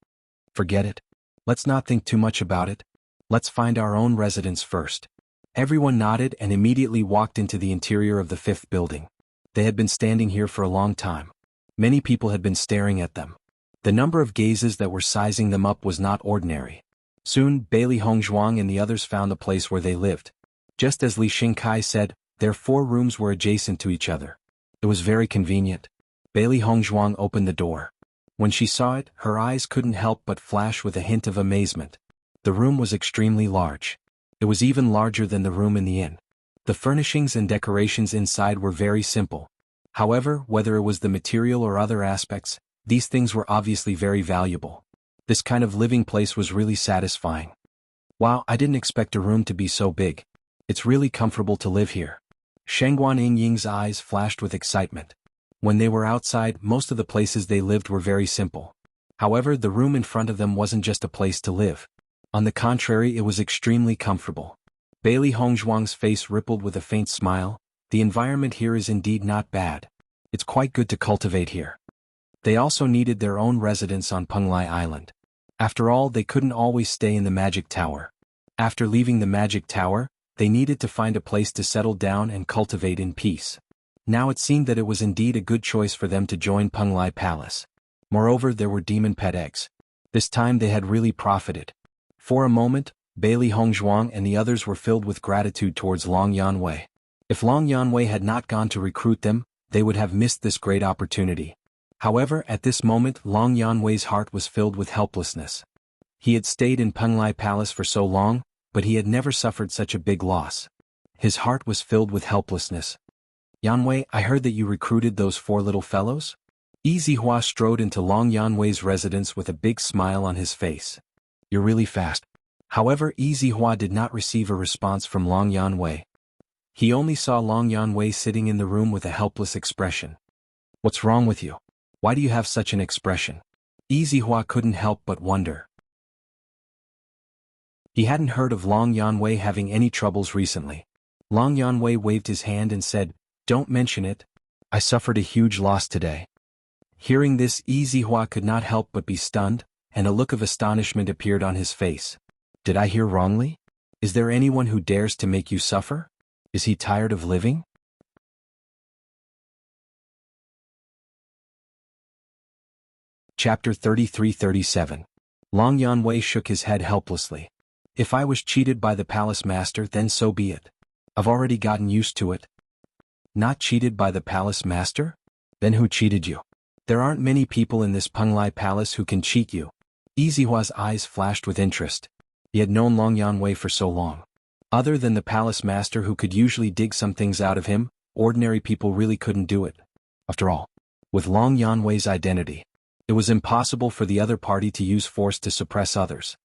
Forget it. Let's not think too much about it. Let's find our own residence first. Everyone nodded and immediately walked into the interior of the 5th building. They had been standing here for a long time. Many people had been staring at them. The number of gazes that were sizing them up was not ordinary. Soon, Bailey Hongzhuang and the others found the place where they lived. Just as Li Xingkai said, their 4 rooms were adjacent to each other. It was very convenient. Bailey Hongzhuang opened the door. When she saw it, her eyes couldn't help but flash with a hint of amazement. The room was extremely large. It was even larger than the room in the inn. The furnishings and decorations inside were very simple. However, whether it was the material or other aspects, these things were obviously very valuable. This kind of living place was really satisfying. Wow, I didn't expect a room to be so big. It's really comfortable to live here. Shangguan Yingying's eyes flashed with excitement. When they were outside, most of the places they lived were very simple. However, the room in front of them wasn't just a place to live. On the contrary, it was extremely comfortable. Bailey Hongzhuang's face rippled with a faint smile. The environment here is indeed not bad. It's quite good to cultivate here. They also needed their own residence on Penglai Island. After all, they couldn't always stay in the Magic Tower. After leaving the Magic Tower, they needed to find a place to settle down and cultivate in peace. Now it seemed that it was indeed a good choice for them to join Penglai Palace. Moreover, there were demon pet eggs. This time they had really profited. For a moment, Bailey Hongzhuang and the others were filled with gratitude towards Long Yanwei. If Long Yanwei had not gone to recruit them, they would have missed this great opportunity. However, at this moment, Long Yanwei's heart was filled with helplessness. He had stayed in Penglai Palace for so long, but he had never suffered such a big loss. His heart was filled with helplessness. Yanwei, I heard that you recruited those 4 little fellows? Yi Zihua strode into Long Yanwei's residence with a big smile on his face. You're really fast. However, Yi Zihua did not receive a response from Long Yanwei. He only saw Long Yanwei sitting in the room with a helpless expression. What's wrong with you? Why do you have such an expression? Yi Zihua couldn't help but wonder. He hadn't heard of Long Yanwei having any troubles recently. Long Yanwei waved his hand and said, Don't mention it. I suffered a huge loss today. Hearing this, Yi Zihua could not help but be stunned, and a look of astonishment appeared on his face. Did I hear wrongly? Is there anyone who dares to make you suffer? Is he tired of living? Chapter 33-37. Long Yanwei shook his head helplessly. If I was cheated by the palace master, then so be it. I've already gotten used to it. Not cheated by the palace master? Then who cheated you? There aren't many people in this Penglai Palace who can cheat you. Yi Zihua's eyes flashed with interest. He had known Long Yanwei for so long. Other than the palace master who could usually dig some things out of him, ordinary people really couldn't do it. After all, with Long Yanwei's identity, it was impossible for the other party to use force to suppress others.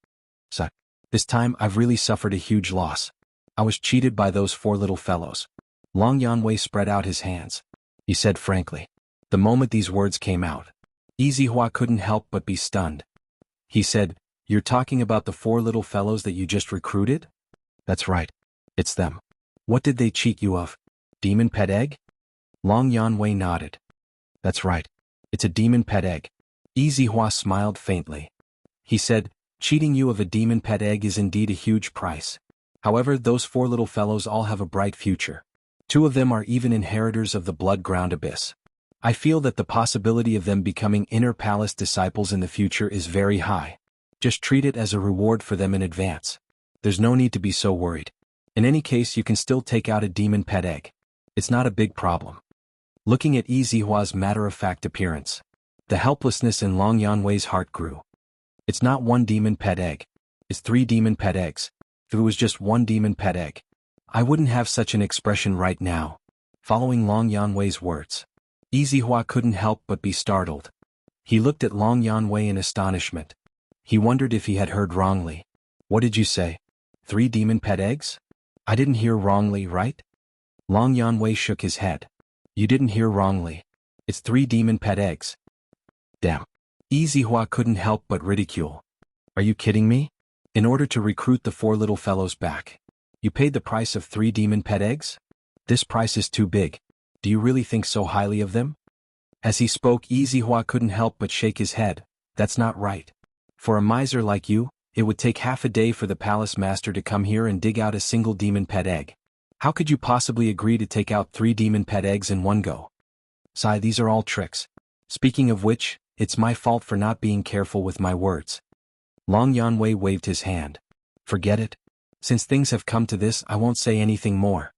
So, This time I've really suffered a huge loss. I was cheated by those 4 little fellows. Long Yanwei spread out his hands. He said frankly. The moment these words came out, Izihua couldn't help but be stunned. He said, "You're talking about the 4 little fellows that you just recruited?" "That's right. It's them." "What did they cheat you of? Demon pet egg?" Long Yanwei nodded. "That's right. It's a demon pet egg." Izihua smiled faintly. He said, "Cheating you of a demon pet egg is indeed a huge price. However, those 4 little fellows all have a bright future. 2 of them are even inheritors of the blood ground abyss. I feel that the possibility of them becoming inner palace disciples in the future is very high. Just treat it as a reward for them in advance. There's no need to be so worried. In any case, you can still take out a demon pet egg. It's not a big problem." Looking at Izihua's matter-of-fact appearance, the helplessness in Long Yanwei's heart grew. It's not 1 demon pet egg. It's 3 demon pet eggs. If it was just 1 demon pet egg, I wouldn't have such an expression right now. Following Long Yanwei's words, Izihua couldn't help but be startled. He looked at Long Yanwei in astonishment. He wondered if he had heard wrongly. "What did you say? 3 demon pet eggs? I didn't hear wrongly, right?" Long Yanwei shook his head. "You didn't hear wrongly. It's 3 demon pet eggs." Damn. Izihua couldn't help but ridicule. "Are you kidding me? In order to recruit the 4 little fellows back, you paid the price of 3 demon pet eggs? This price is too big. Do you really think so highly of them?" As he spoke, Izihua couldn't help but shake his head. "That's not right. For a miser like you, it would take half a day for the palace master to come here and dig out a single demon pet egg. How could you possibly agree to take out 3 demon pet eggs in one go? Sai, these are all tricks. Speaking of which, it's my fault for not being careful with my words." Long Yanwei waved his hand. "Forget it. Since things have come to this, I won't say anything more."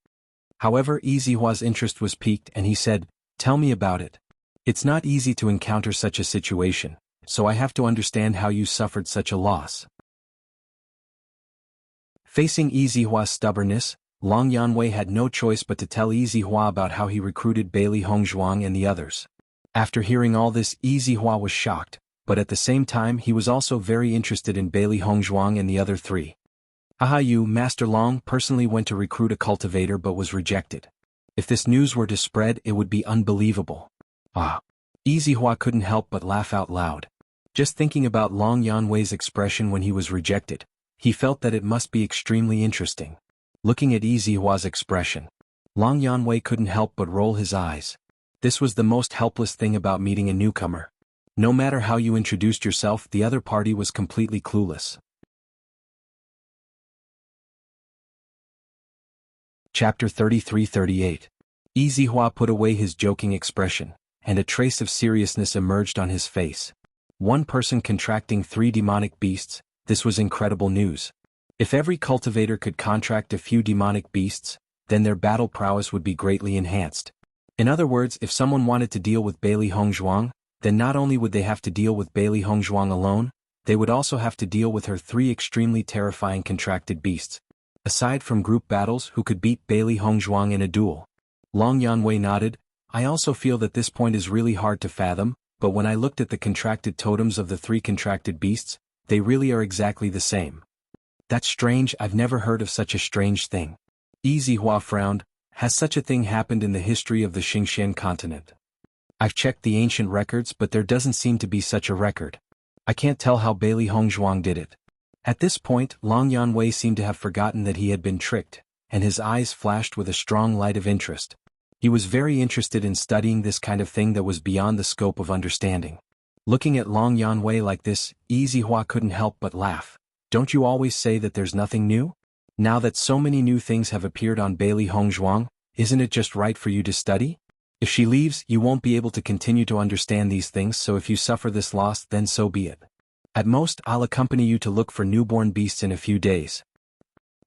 However, Izihua's interest was piqued and he said, "Tell me about it. It's not easy to encounter such a situation, so I have to understand how you suffered such a loss." Facing Izihua's stubbornness, Long Yanwei had no choice but to tell Izihua about how he recruited Bailey Hongzhuang and the others. After hearing all this, Izihua was shocked, but at the same time he was also very interested in Bailey Hongzhuang and the other 3. "Haha, you, Master Long, personally went to recruit a cultivator but was rejected. If this news were to spread, it would be unbelievable." Ah. Izihua couldn't help but laugh out loud. Just thinking about Long Yanwei's expression when he was rejected, he felt that it must be extremely interesting. Looking at Izihua's expression, Long Yanwei couldn't help but roll his eyes. This was the most helpless thing about meeting a newcomer. No matter how you introduced yourself, the other party was completely clueless. Chapter 33-38. Izihua put away his joking expression, and a trace of seriousness emerged on his face. 1 person contracting 3 demonic beasts, this was incredible news. If every cultivator could contract a few demonic beasts, then their battle prowess would be greatly enhanced. In other words, if someone wanted to deal with Bailey Hongzhuang, then not only would they have to deal with Bailey Hongzhuang alone, they would also have to deal with her 3 extremely terrifying contracted beasts. Aside from group battles, who could beat Bailey Hongzhuang in a duel? Long Yanwei nodded. "I also feel that this point is really hard to fathom, but when I looked at the contracted totems of the 3 contracted beasts, they really are exactly the same." "That's strange, I've never heard of such a strange thing." Izihua frowned. "Has such a thing happened in the history of the Xingxian continent? I've checked the ancient records but there doesn't seem to be such a record. I can't tell how Bailey Hongzhuang did it." At this point, Long Yanwei seemed to have forgotten that he had been tricked, and his eyes flashed with a strong light of interest. He was very interested in studying this kind of thing that was beyond the scope of understanding. Looking at Long Yanwei like this, Izihua couldn't help but laugh. "Don't you always say that there's nothing new? Now that so many new things have appeared on Bailey Hongzhuang, isn't it just right for you to study? If she leaves, you won't be able to continue to understand these things, so if you suffer this loss, then so be it. At most, I'll accompany you to look for newborn beasts in a few days."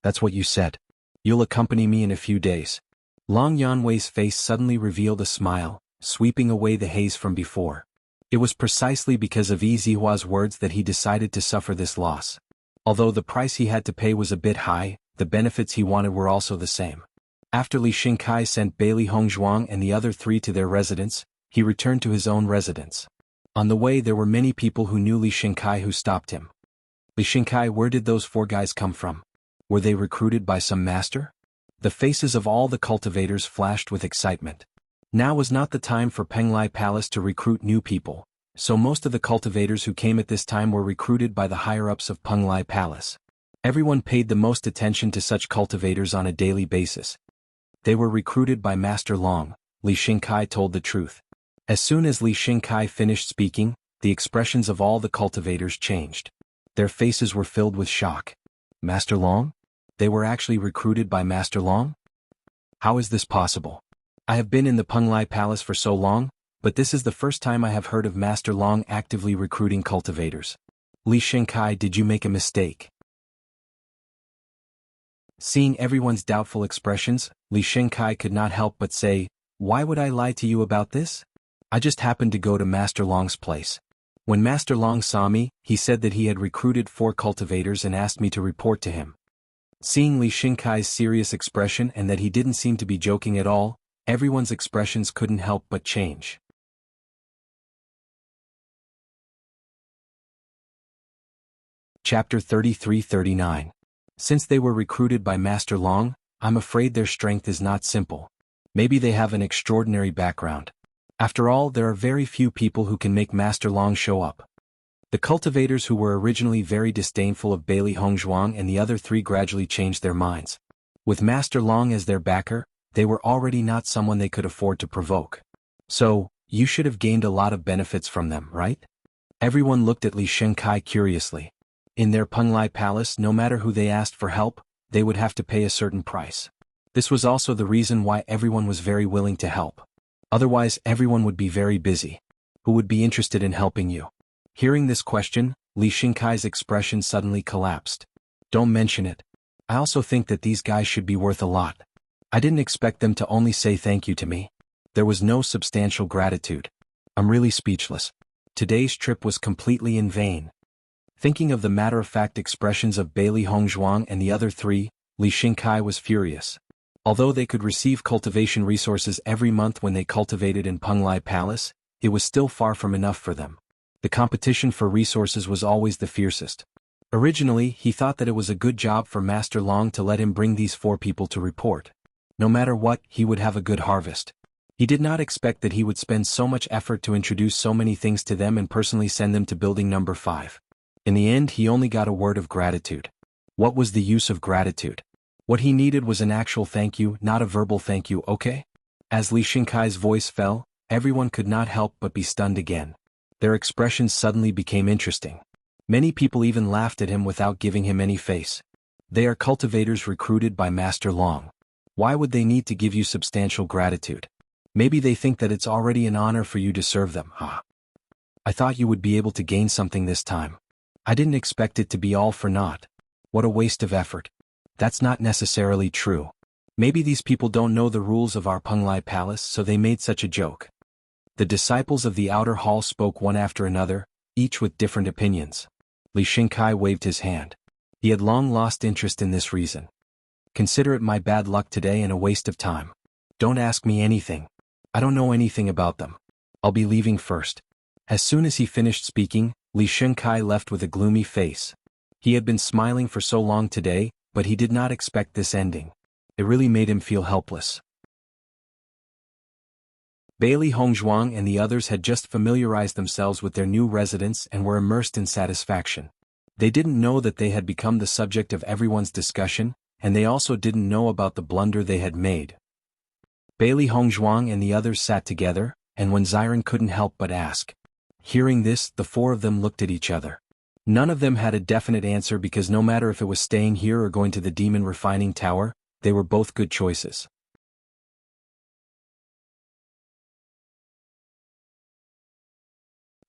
"That's what you said. You'll accompany me in a few days." Long Yanwei's face suddenly revealed a smile, sweeping away the haze from before. It was precisely because of Izihua's words that he decided to suffer this loss. Although the price he had to pay was a bit high, the benefits he wanted were also the same. After Li Xingkai sent Bailey Hongzhuang and the other 3 to their residence, he returned to his own residence. On the way there were many people who knew Li Xingkai who stopped him. Li Xingkai, where did those 4 guys come from? Were they recruited by some master? The faces of all the cultivators flashed with excitement. Now was not the time for Penglai Palace to recruit new people, so most of the cultivators who came at this time were recruited by the higher-ups of Penglai Palace. Everyone paid the most attention to such cultivators on a daily basis. They were recruited by Master Long, Li Xingkai told the truth. As soon as Li Xingkai finished speaking, the expressions of all the cultivators changed. Their faces were filled with shock. Master Long? They were actually recruited by Master Long? How is this possible? I have been in the Penglai Palace for so long, but this is the first time I have heard of Master Long actively recruiting cultivators. Li Xingkai, did you make a mistake? Seeing everyone's doubtful expressions, Li Xingkai could not help but say, "Why would I lie to you about this? I just happened to go to Master Long's place. When Master Long saw me, he said that he had recruited 4 cultivators and asked me to report to him." Seeing Li Xingkai's serious expression and that he didn't seem to be joking at all, everyone's expressions couldn't help but change. Chapter 33-39. Since they were recruited by Master Long, I'm afraid their strength is not simple. Maybe they have an extraordinary background. After all, there are very few people who can make Master Long show up. The cultivators who were originally very disdainful of Bailey Hongzhuang and the other 3 gradually changed their minds. With Master Long as their backer, they were already not someone they could afford to provoke. So, you should have gained a lot of benefits from them, right? Everyone looked at Li Xingkai curiously. In their Penglai Palace, no matter who they asked for help, they would have to pay a certain price. This was also the reason why everyone was very willing to help. Otherwise, everyone would be very busy. Who would be interested in helping you? Hearing this question, Li Xingkai's expression suddenly collapsed. Don't mention it. I also think that these guys should be worth a lot. I didn't expect them to only say thank you to me. There was no substantial gratitude. I'm really speechless. Today's trip was completely in vain. Thinking of the matter-of-fact expressions of Bailey Hongzhuang and the other 3, Li Xingkai was furious. Although they could receive cultivation resources every month when they cultivated in Penglai Palace, it was still far from enough for them. The competition for resources was always the fiercest. Originally, he thought that it was a good job for Master Long to let him bring these 4 people to report. No matter what, he would have a good harvest. He did not expect that he would spend so much effort to introduce so many things to them and personally send them to building number 5. In the end, he only got a word of gratitude. What was the use of gratitude? What he needed was an actual thank you, not a verbal thank you, okay? As Li Xingkai's voice fell, everyone could not help but be stunned again. Their expressions suddenly became interesting. Many people even laughed at him without giving him any face. They are cultivators recruited by Master Long. Why would they need to give you substantial gratitude? Maybe they think that it's already an honor for you to serve them, huh? I thought you would be able to gain something this time. I didn't expect it to be all for naught. What a waste of effort. That's not necessarily true. Maybe these people don't know the rules of our Penglai Palace, so they made such a joke. The disciples of the outer hall spoke one after another, each with different opinions. Li Xingkai waved his hand. He had long lost interest in this reason. Consider it my bad luck today and a waste of time. Don't ask me anything. I don't know anything about them. I'll be leaving first. As soon as he finished speaking, Li Xingkai left with a gloomy face. He had been smiling for so long today, but he did not expect this ending. It really made him feel helpless. Bailey Hongzhuang and the others had just familiarized themselves with their new residence and were immersed in satisfaction. They didn't know that they had become the subject of everyone's discussion, and they also didn't know about the blunder they had made. Bailey Hongzhuang and the others sat together, and when Ziren couldn't help but ask. Hearing this, the 4 of them looked at each other. None of them had a definite answer because no matter if it was staying here or going to the Demon Refining Tower, they were both good choices.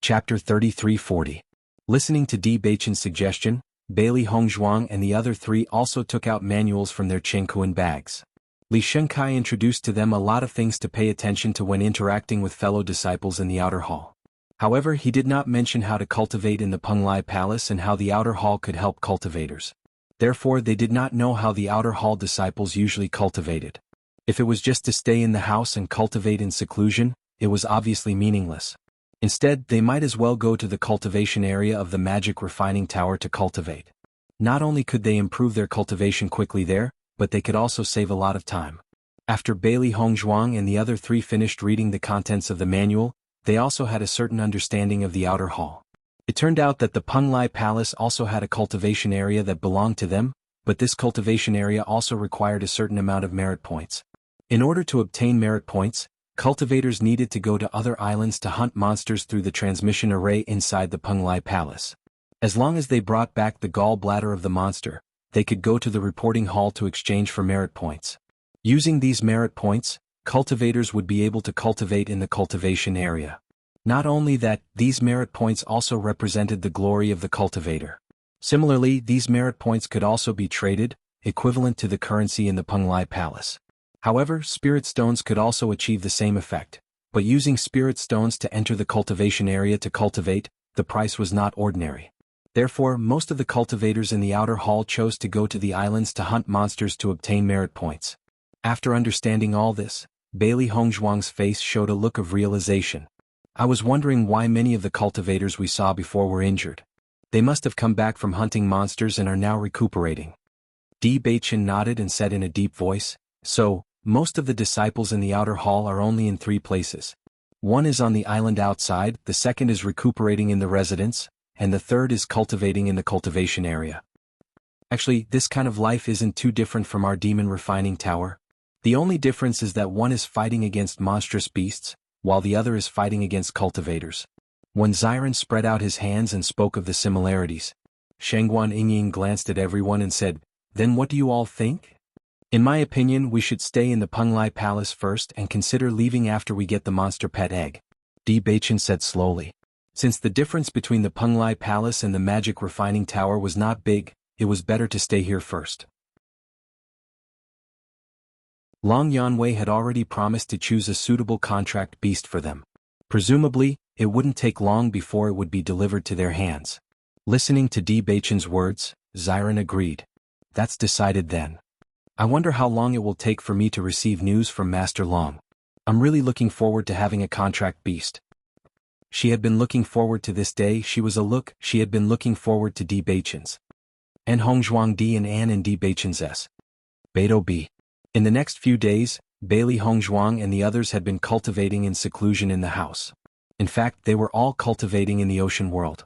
Chapter 33-40. Listening to Di Beichen's suggestion, Bailey Hongzhuang and the other 3 also took out manuals from their Qingkuan bags. Li Xingkai introduced to them a lot of things to pay attention to when interacting with fellow disciples in the outer hall. However, he did not mention how to cultivate in the Penglai Palace and how the outer hall could help cultivators. Therefore, they did not know how the outer hall disciples usually cultivated. If it was just to stay in the house and cultivate in seclusion, it was obviously meaningless. Instead, they might as well go to the cultivation area of the magic refining tower to cultivate. Not only could they improve their cultivation quickly there, but they could also save a lot of time. After Bailey Hongzhuang and the other three finished reading the contents of the manual, they also had a certain understanding of the outer hall. It turned out that the Penglai Palace also had a cultivation area that belonged to them, but this cultivation area also required a certain amount of merit points. In order to obtain merit points, cultivators needed to go to other islands to hunt monsters through the transmission array inside the Penglai Palace. As long as they brought back the gallbladder of the monster, they could go to the reporting hall to exchange for merit points. Using these merit points, cultivators would be able to cultivate in the cultivation area. Not only that, these merit points also represented the glory of the cultivator. Similarly, these merit points could also be traded, equivalent to the currency in the Penglai Palace. However, spirit stones could also achieve the same effect, but using spirit stones to enter the cultivation area to cultivate, the price was not ordinary. Therefore, most of the cultivators in the outer hall chose to go to the islands to hunt monsters to obtain merit points. After understanding all this, Bailey Hongzhuang's face showed a look of realization. I was wondering why many of the cultivators we saw before were injured. They must have come back from hunting monsters and are now recuperating. Di Baichen nodded and said in a deep voice, "So, most of the disciples in the outer hall are only in 3 places. One is on the island outside, the second is recuperating in the residence, and the third is cultivating in the cultivation area." Actually, this kind of life isn't too different from our demon refining tower. The only difference is that one is fighting against monstrous beasts, while the other is fighting against cultivators. When Xiren spread out his hands and spoke of the similarities, Shangguan Yingying glanced at everyone and said, "Then what do you all think? In my opinion, we should stay in the Penglai Palace first and consider leaving after we get the monster pet egg," Di Baichen said slowly. Since the difference between the Penglai Palace and the magic refining tower was not big, it was better to stay here first. Long Yanwei had already promised to choose a suitable contract beast for them. Presumably, it wouldn't take long before it would be delivered to their hands. Listening to Di Baichen's words, Xiren agreed. "That's decided then. I wonder how long it will take for me to receive news from Master Long. I'm really looking forward to having a contract beast." She had been looking forward to this day. She had been looking forward to Di Baichen's. And Hongzhuang Di and An and Di Baichen's S. Beidou B. In the next few days, Bailey Hongzhuang and the others had been cultivating in seclusion in the house. In fact, they were all cultivating in the ocean world.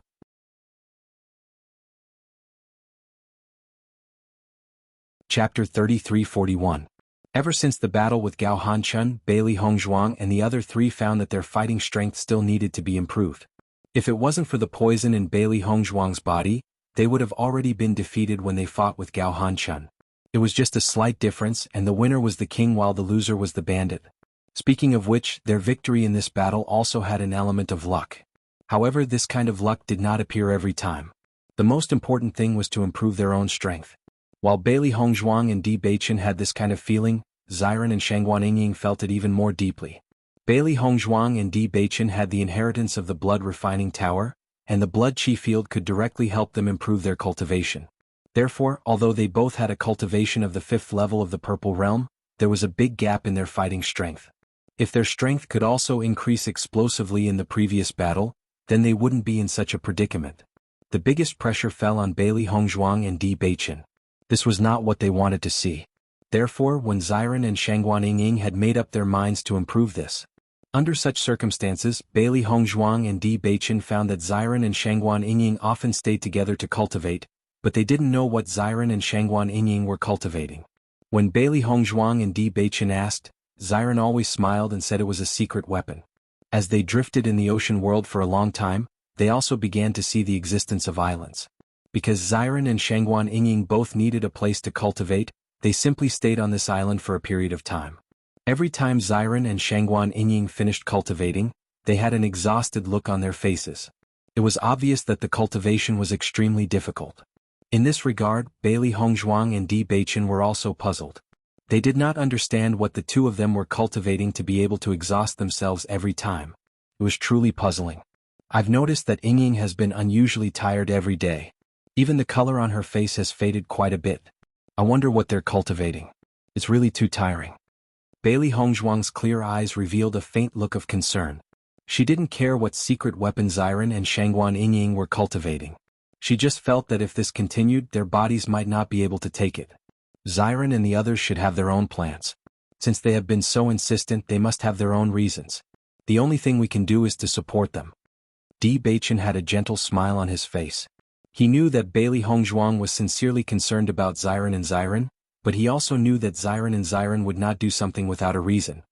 Chapter 33-41. Ever since the battle with Gao Hanchun, Bailey Hongzhuang and the other 3 found that their fighting strength still needed to be improved. If it wasn't for the poison in Bailey Hongzhuang's body, they would have already been defeated when they fought with Gao Hanchun. It was just a slight difference, and the winner was the king while the loser was the bandit. Speaking of which, their victory in this battle also had an element of luck. However, this kind of luck did not appear every time. The most important thing was to improve their own strength. While Bailey Hongzhuang and Di Baichen had this kind of feeling, Xiren and Shangguan Yingying felt it even more deeply. Bailey Hongzhuang and Di Baichen had the inheritance of the blood refining tower, and the blood chi field could directly help them improve their cultivation. Therefore, although they both had a cultivation of the 5th level of the Purple Realm, there was a big gap in their fighting strength. If their strength could also increase explosively in the previous battle, then they wouldn't be in such a predicament. The biggest pressure fell on Bailey Hongzhuang and Di Baichen. This was not what they wanted to see. Therefore, when Xiren and Shangguan Yingying had made up their minds to improve this. Under such circumstances, Bailey Hongzhuang and Di Baichen found that Xiren and Shangguan Yingying often stayed together to cultivate, but they didn't know what Xiren and Shangguan Yingying were cultivating. When Bailey Hongzhuang and Di Baichen asked, Xiren always smiled and said it was a secret weapon. As they drifted in the ocean world for a long time, they also began to see the existence of islands. Because Xiren and Shangguan Yingying both needed a place to cultivate, they simply stayed on this island for a period of time. Every time Xiren and Shangguan Yingying finished cultivating, they had an exhausted look on their faces. It was obvious that the cultivation was extremely difficult. In this regard, Bailey Hongzhuang and Di Baichen were also puzzled. They did not understand what the 2 of them were cultivating to be able to exhaust themselves every time. It was truly puzzling. I've noticed that Yingying has been unusually tired every day. Even the color on her face has faded quite a bit. I wonder what they're cultivating. It's really too tiring. Bailey Hongzhuang's clear eyes revealed a faint look of concern. She didn't care what secret weapon Xiren and Shangguan Yingying were cultivating. She just felt that if this continued, their bodies might not be able to take it. Xiren and the others should have their own plans. Since they have been so insistent, they must have their own reasons. The only thing we can do is to support them. Di Baichen had a gentle smile on his face. He knew that Bailey Hongzhuang was sincerely concerned about Xiren, but he also knew that Xiren would not do something without a reason.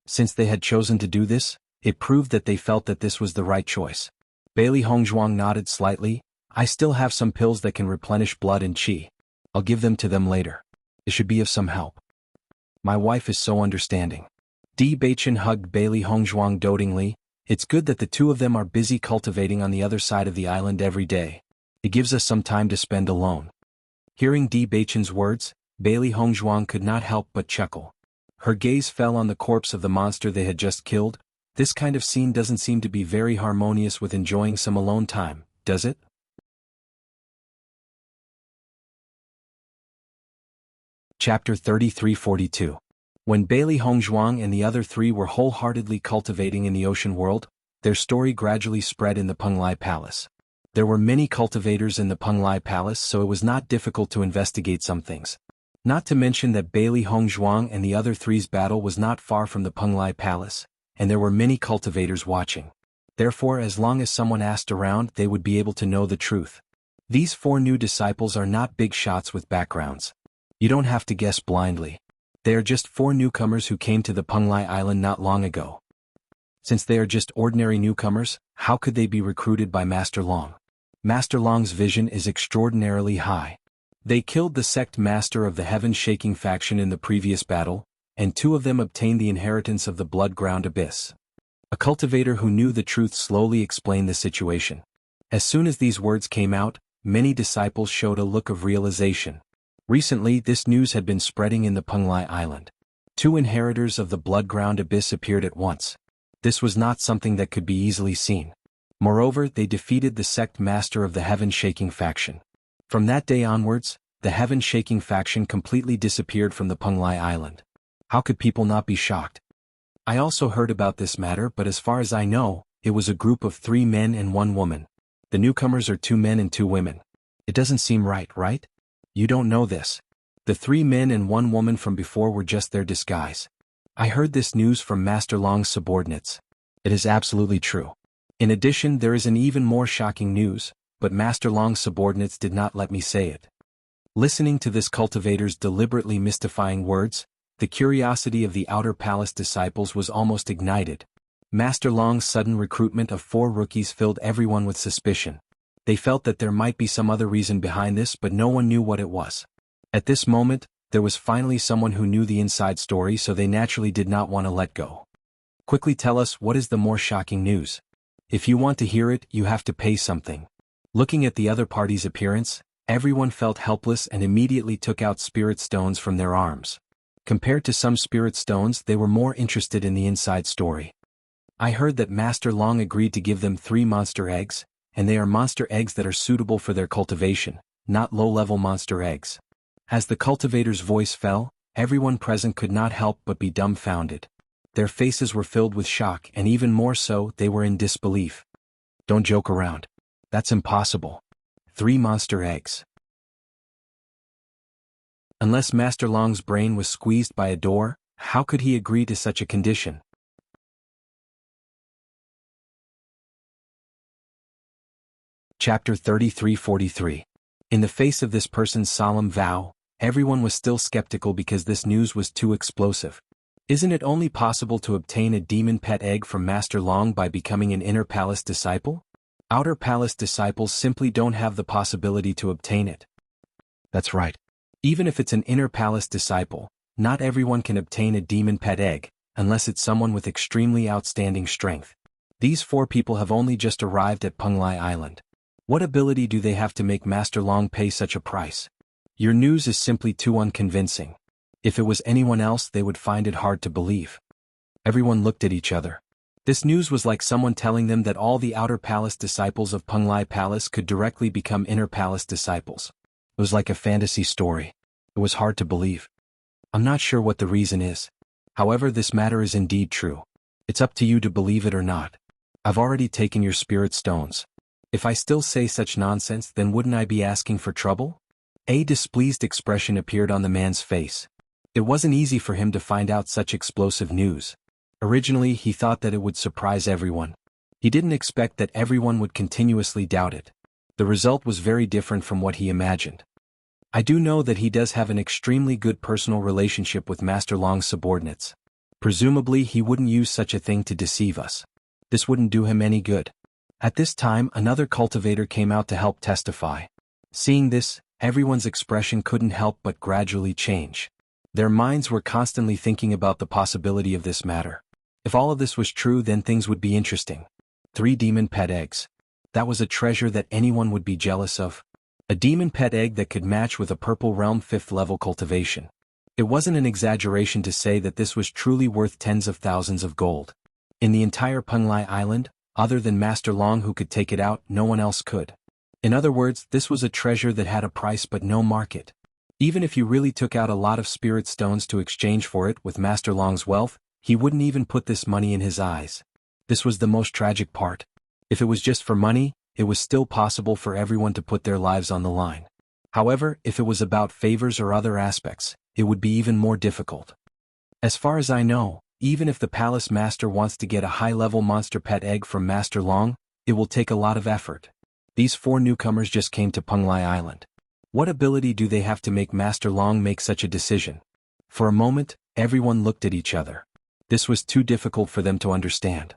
Since they had chosen to do this, it proved that they felt that this was the right choice. Bailey Hongzhuang nodded slightly. I still have some pills that can replenish blood and qi. I'll give them to them later. It should be of some help. My wife is so understanding. Di Baichen hugged Bailey Hongzhuang dotingly. It's good that the two of them are busy cultivating on the other side of the island every day. It gives us some time to spend alone. Hearing Di Baichen's words, Bailey Hongzhuang could not help but chuckle. Her gaze fell on the corpse of the monster they had just killed. This kind of scene doesn't seem to be very harmonious with enjoying some alone time, does it? Chapter 33-42. When Bailey Hongzhuang and the other three were wholeheartedly cultivating in the ocean world, their story gradually spread in the Penglai Palace. There were many cultivators in the Penglai Palace, so it was not difficult to investigate some things. Not to mention that Bailey Hongzhuang and the other three's battle was not far from the Penglai Palace, and there were many cultivators watching. Therefore, as long as someone asked around, they would be able to know the truth. These 4 new disciples are not big shots with backgrounds. You don't have to guess blindly. They are just 4 newcomers who came to the Penglai Island not long ago. Since they are just ordinary newcomers, how could they be recruited by Master Long? Master Long's vision is extraordinarily high. They killed the sect master of the heaven-shaking faction in the previous battle, and 2 of them obtained the inheritance of the blood-ground abyss. A cultivator who knew the truth slowly explained the situation. As soon as these words came out, many disciples showed a look of realization. Recently, this news had been spreading in the Penglai Island. 2 inheritors of the blood-ground abyss appeared at once. This was not something that could be easily seen. Moreover, they defeated the sect master of the heaven-shaking faction. From that day onwards, the heaven-shaking faction completely disappeared from the Penglai Island. How could people not be shocked? I also heard about this matter, but as far as I know, it was a group of 3 men and 1 woman. The newcomers are 2 men and 2 women. It doesn't seem right, right? You don't know this. The 3 men and 1 woman from before were just their disguise. I heard this news from Master Long's subordinates. It is absolutely true. In addition, there is an even more shocking news, but Master Long's subordinates did not let me say it. Listening to this cultivator's deliberately mystifying words, the curiosity of the Outer Palace disciples was almost ignited. Master Long's sudden recruitment of 4 rookies filled everyone with suspicion. They felt that there might be some other reason behind this, but no one knew what it was. At this moment, there was finally someone who knew the inside story, so they naturally did not want to let go. Quickly tell us, what is the more shocking news? If you want to hear it, you have to pay something. Looking at the other party's appearance, everyone felt helpless and immediately took out spirit stones from their arms. Compared to some spirit stones, they were more interested in the inside story. I heard that Master Long agreed to give them 3 monster eggs, and they are monster eggs that are suitable for their cultivation, not low-level monster eggs. As the cultivator's voice fell, everyone present could not help but be dumbfounded. Their faces were filled with shock, and even more so, they were in disbelief. Don't joke around. That's impossible. 3 monster eggs. Unless Master Long's brain was squeezed by a door, how could he agree to such a condition? Chapter 33-43. In the face of this person's solemn vow, everyone was still skeptical because this news was too explosive. Isn't it only possible to obtain a demon pet egg from Master Long by becoming an Inner Palace disciple? Outer Palace disciples simply don't have the possibility to obtain it. That's right. Even if it's an Inner Palace disciple, not everyone can obtain a demon pet egg, unless it's someone with extremely outstanding strength. These 4 people have only just arrived at Penglai Island. What ability do they have to make Master Long pay such a price? Your news is simply too unconvincing. If it was anyone else, they would find it hard to believe. Everyone looked at each other. This news was like someone telling them that all the Outer Palace disciples of Penglai Palace could directly become Inner Palace disciples. It was like a fantasy story. It was hard to believe. I'm not sure what the reason is. However, this matter is indeed true. It's up to you to believe it or not. I've already taken your spirit stones. If I still say such nonsense, then wouldn't I be asking for trouble? A displeased expression appeared on the man's face. It wasn't easy for him to find out such explosive news. Originally, he thought that it would surprise everyone. He didn't expect that everyone would continuously doubt it. The result was very different from what he imagined. I do know that he does have an extremely good personal relationship with Master Long's subordinates. Presumably, he wouldn't use such a thing to deceive us. This wouldn't do him any good. At this time, another cultivator came out to help testify. Seeing this, everyone's expression couldn't help but gradually change. Their minds were constantly thinking about the possibility of this matter. If all of this was true, then things would be interesting. 3 demon pet eggs. That was a treasure that anyone would be jealous of. A demon pet egg that could match with a purple realm 5th level cultivation. It wasn't an exaggeration to say that this was truly worth tens of thousands of gold. In the entire Penglai Island, other than Master Long who could take it out, no one else could. In other words, this was a treasure that had a price but no market. Even if you really took out a lot of spirit stones to exchange for it with Master Long's wealth, he wouldn't even put this money in his eyes. This was the most tragic part. If it was just for money, it was still possible for everyone to put their lives on the line. However, if it was about favors or other aspects, it would be even more difficult. As far as I know, even if the palace master wants to get a high-level monster pet egg from Master Long, it will take a lot of effort. These 4 newcomers just came to Penglai Island. What ability do they have to make Master Long make such a decision? For a moment, everyone looked at each other. This was too difficult for them to understand.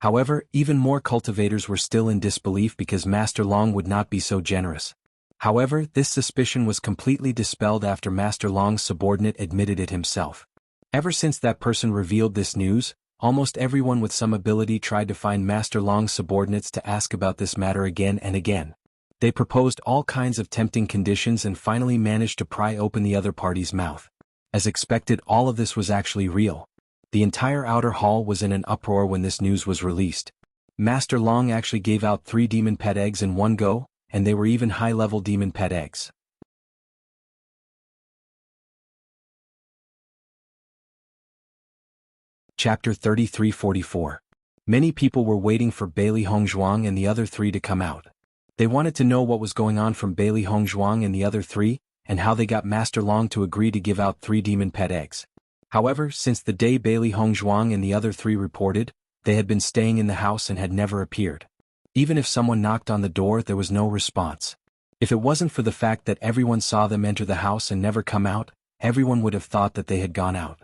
However, even more cultivators were still in disbelief because Master Long would not be so generous. However, this suspicion was completely dispelled after Master Long's subordinate admitted it himself. Ever since that person revealed this news, almost everyone with some ability tried to find Master Long's subordinates to ask about this matter again and again. They proposed all kinds of tempting conditions and finally managed to pry open the other party's mouth. As expected, all of this was actually real. The entire outer hall was in an uproar when this news was released. Master Long actually gave out 3 demon pet eggs in one go, and they were even high-level demon pet eggs. Chapter 33-44. Many people were waiting for Bailey Hongzhuang and the other 3 to come out. They wanted to know what was going on from Bailey Hongzhuang and the other 3, and how they got Master Long to agree to give out 3 demon pet eggs. However, since the day Bailey Hongzhuang and the other 3 reported, they had been staying in the house and had never appeared. Even if someone knocked on the door, there was no response. If it wasn't for the fact that everyone saw them enter the house and never come out, everyone would have thought that they had gone out.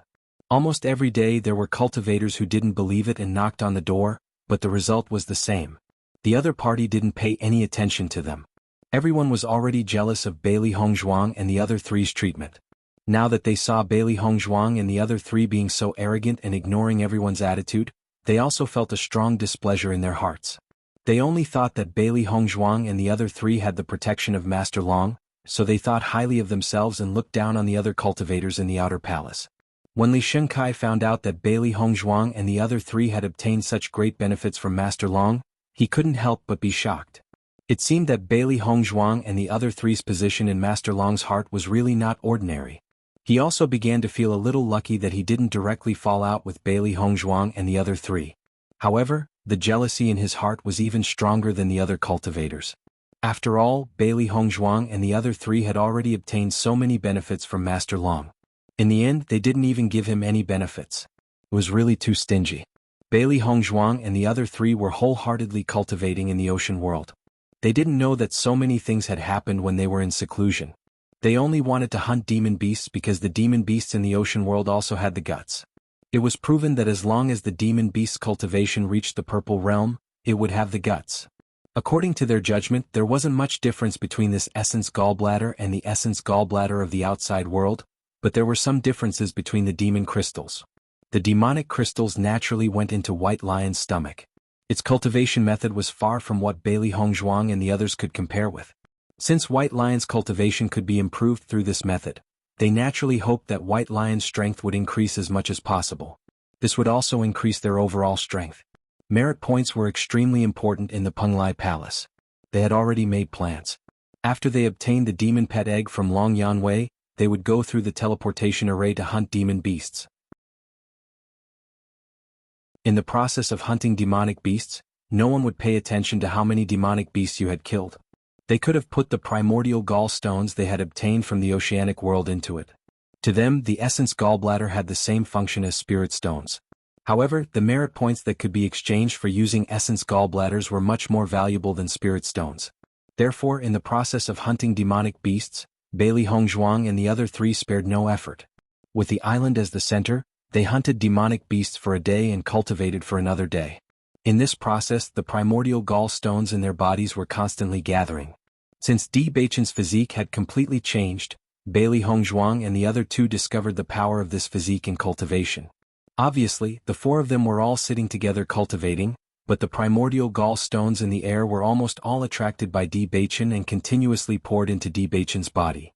Almost every day there were cultivators who didn't believe it and knocked on the door, but the result was the same. The other party didn't pay any attention to them. Everyone was already jealous of Bailey Hongzhuang and the other 3's treatment. Now that they saw Bailey Hongzhuang and the other 3 being so arrogant and ignoring everyone's attitude, they also felt a strong displeasure in their hearts. They only thought that Bailey Hongzhuang and the other 3 had the protection of Master Long, so they thought highly of themselves and looked down on the other cultivators in the outer palace. When Li Shengkai found out that Bailey Hongzhuang and the other 3 had obtained such great benefits from Master Long, he couldn't help but be shocked. It seemed that Bailey Hongzhuang and the other 3's position in Master Long's heart was really not ordinary. He also began to feel a little lucky that he didn't directly fall out with Bailey Hongzhuang and the other 3. However, the jealousy in his heart was even stronger than the other cultivators. After all, Bailey Hongzhuang and the other 3 had already obtained so many benefits from Master Long. In the end, they didn't even give him any benefits. It was really too stingy. Bailey Hongzhuang and the other 3 were wholeheartedly cultivating in the ocean world. They didn't know that so many things had happened when they were in seclusion. They only wanted to hunt demon beasts because the demon beasts in the ocean world also had the guts. It was proven that as long as the demon beast's cultivation reached the purple realm, it would have the guts. According to their judgment, there wasn't much difference between this essence gallbladder and the essence gallbladder of the outside world, but there were some differences between the demon crystals. The demonic crystals naturally went into White Lion's stomach. Its cultivation method was far from what Bailey Hongzhuang and the others could compare with. Since White Lion's cultivation could be improved through this method, they naturally hoped that White Lion's strength would increase as much as possible. This would also increase their overall strength. Merit points were extremely important in the Penglai Palace. They had already made plans. After they obtained the demon pet egg from Long Yanwei, they would go through the teleportation array to hunt demon beasts. In the process of hunting demonic beasts, no one would pay attention to how many demonic beasts you had killed. They could have put the primordial gallstones they had obtained from the oceanic world into it. To them, the essence gallbladder had the same function as spirit stones. However, the merit points that could be exchanged for using essence gallbladders were much more valuable than spirit stones. Therefore, in the process of hunting demonic beasts, Bailey Hongzhuang and the other three spared no effort. With the island as the center, they hunted demonic beasts for a day and cultivated for another day. In this process, the primordial gallstones in their bodies were constantly gathering. Since Di Beichen's physique had completely changed, Bailey Hongzhuang and the other two discovered the power of this physique in cultivation. Obviously, the four of them were all sitting together cultivating, but the primordial gallstones in the air were almost all attracted by Di Beichen and continuously poured into Di Beichen's body.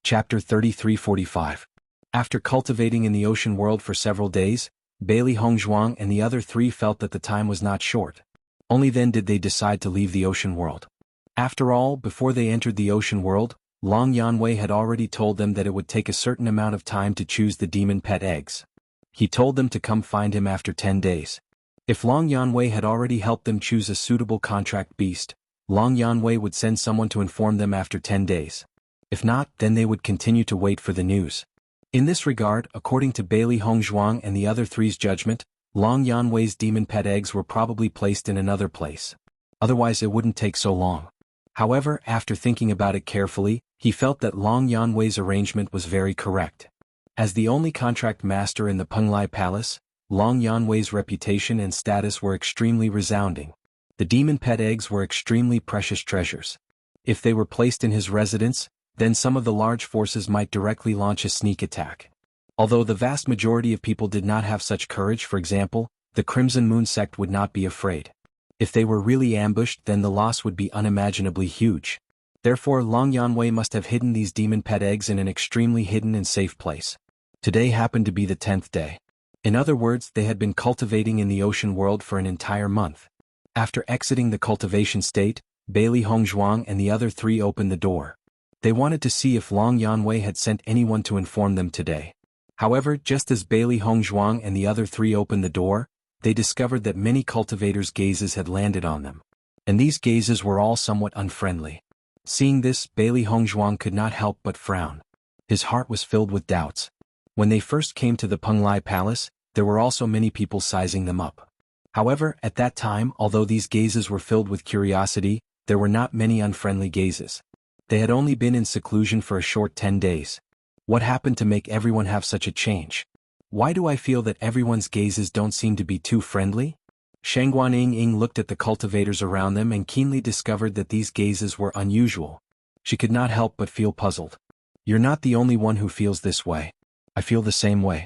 Chapter 3345. After cultivating in the ocean world for several days, Bailey Hongzhuang and the other three felt that the time was not short. Only then did they decide to leave the ocean world. After all, before they entered the ocean world, Long Yanwei had already told them that it would take a certain amount of time to choose the demon pet eggs. He told them to come find him after 10 days. If Long Yanwei had already helped them choose a suitable contract beast, Long Yanwei would send someone to inform them after 10 days. If not, then they would continue to wait for the news. In this regard, according to Bailey Hongzhuang and the other three's judgment, Long Yanwei's demon pet eggs were probably placed in another place. Otherwise it wouldn't take so long. However, after thinking about it carefully, he felt that Long Yanwei's arrangement was very correct. As the only contract master in the Penglai Palace, Long Yanwei's reputation and status were extremely resounding. The demon pet eggs were extremely precious treasures. If they were placed in his residence, then some of the large forces might directly launch a sneak attack. Although the vast majority of people did not have such courage, for example, the Crimson Moon sect would not be afraid. If they were really ambushed, then the loss would be unimaginably huge. Therefore, Long Yanwei must have hidden these demon pet eggs in an extremely hidden and safe place. Today happened to be the 10th day. In other words, they had been cultivating in the ocean world for an entire month. After exiting the cultivation state, Bailey Hongzhuang and the other three opened the door. They wanted to see if Long Yanwei had sent anyone to inform them today. However, just as Bailey Hongzhuang and the other three opened the door, they discovered that many cultivators' gazes had landed on them. And these gazes were all somewhat unfriendly. Seeing this, Bailey Hongzhuang could not help but frown. His heart was filled with doubts. When they first came to the Penglai Palace, there were also many people sizing them up. However, at that time, although these gazes were filled with curiosity, there were not many unfriendly gazes. They had only been in seclusion for a short 10 days. What happened to make everyone have such a change? Why do I feel that everyone's gazes don't seem to be too friendly? Shangguan Ying looked at the cultivators around them and keenly discovered that these gazes were unusual. She could not help but feel puzzled. You're not the only one who feels this way. I feel the same way.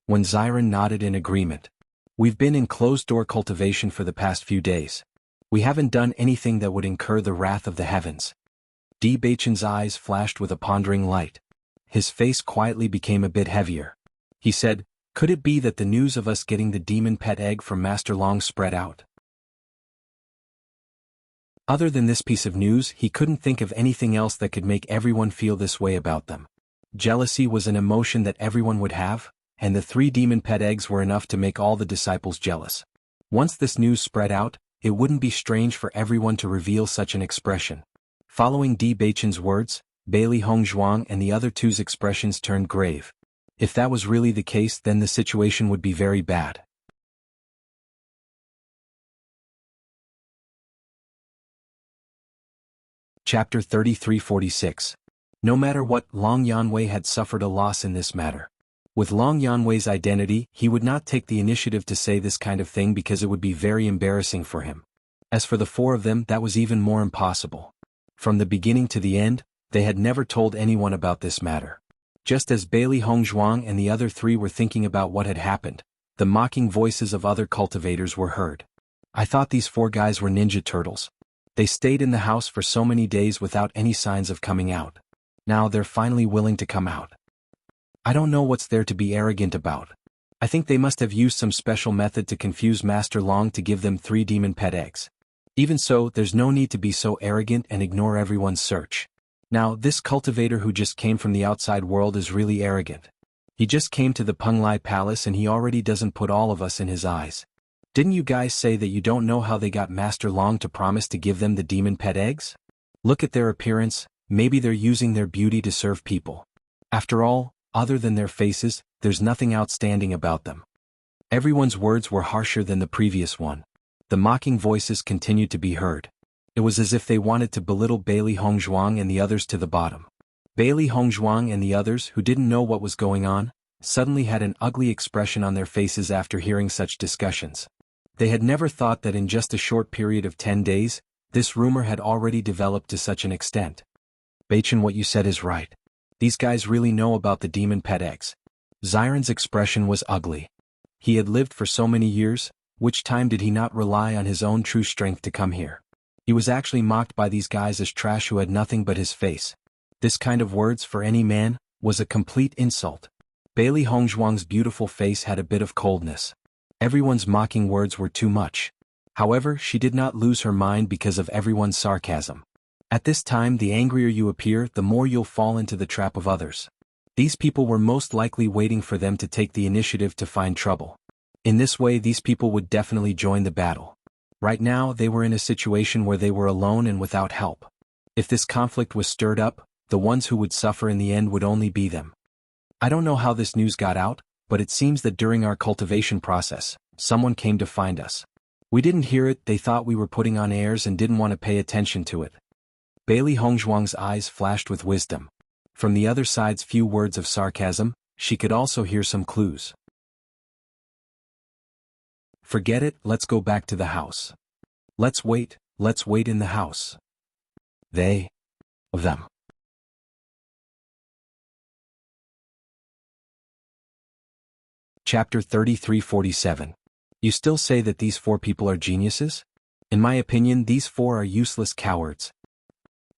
When Xiren nodded in agreement. We've been in closed-door cultivation for the past few days. We haven't done anything that would incur the wrath of the heavens. Di Beichen's eyes flashed with a pondering light. His face quietly became a bit heavier. He said, "Could it be that the news of us getting the demon pet egg from Master Long spread out?" Other than this piece of news, he couldn't think of anything else that could make everyone feel this way about them. Jealousy was an emotion that everyone would have, and the 3 demon pet eggs were enough to make all the disciples jealous. Once this news spread out, it wouldn't be strange for everyone to reveal such an expression. Following Di Beichen's words, Bailey Hongzhuang and the other two's expressions turned grave. If that was really the case, then the situation would be very bad. Chapter 3346. No matter what, Long Yanwei had suffered a loss in this matter. With Long Yanwei's identity, he would not take the initiative to say this kind of thing because it would be very embarrassing for him. As for the 4 of them, that was even more impossible. From the beginning to the end, they had never told anyone about this matter. Just as Bailey Hongzhuang and the other 3 were thinking about what had happened, the mocking voices of other cultivators were heard. I thought these 4 guys were Ninja Turtles. They stayed in the house for so many days without any signs of coming out. Now they're finally willing to come out. I don't know what's there to be arrogant about. I think they must have used some special method to confuse Master Long to give them 3 demon pet eggs. Even so, there's no need to be so arrogant and ignore everyone's search. Now, this cultivator who just came from the outside world is really arrogant. He just came to the Penglai Palace and he already doesn't put all of us in his eyes. Didn't you guys say that you don't know how they got Master Long to promise to give them the demon pet eggs? Look at their appearance, maybe they're using their beauty to serve people. After all, other than their faces, there's nothing outstanding about them. Everyone's words were harsher than the previous one. The mocking voices continued to be heard. It was as if they wanted to belittle Bailey Hongzhuang and the others to the bottom. Bailey Hongzhuang and the others, who didn't know what was going on, suddenly had an ugly expression on their faces after hearing such discussions. They had never thought that in just a short period of 10 days, this rumor had already developed to such an extent. Beichen, what you said is right. These guys really know about the demon pet eggs. Xiren's expression was ugly. He had lived for so many years, which time did he not rely on his own true strength to come here? He was actually mocked by these guys as trash who had nothing but his face. This kind of words for any man was a complete insult. Bailey Hongzhuang's beautiful face had a bit of coldness. Everyone's mocking words were too much. However, she did not lose her mind because of everyone's sarcasm. At this time, the angrier you appear, the more you'll fall into the trap of others. These people were most likely waiting for them to take the initiative to find trouble. In this way, these people would definitely join the battle. Right now, they were in a situation where they were alone and without help. If this conflict was stirred up, the ones who would suffer in the end would only be them. I don't know how this news got out, but it seems that during our cultivation process, someone came to find us. We didn't hear it, they thought we were putting on airs and didn't want to pay attention to it. Bailey Hongzhuang's eyes flashed with wisdom. From the other side's few words of sarcasm, she could also hear some clues. Forget it, let's go back to the house. Let's wait in the house. Them. Chapter 3347. You still say that these 4 people are geniuses? In my opinion, these 4 are useless cowards.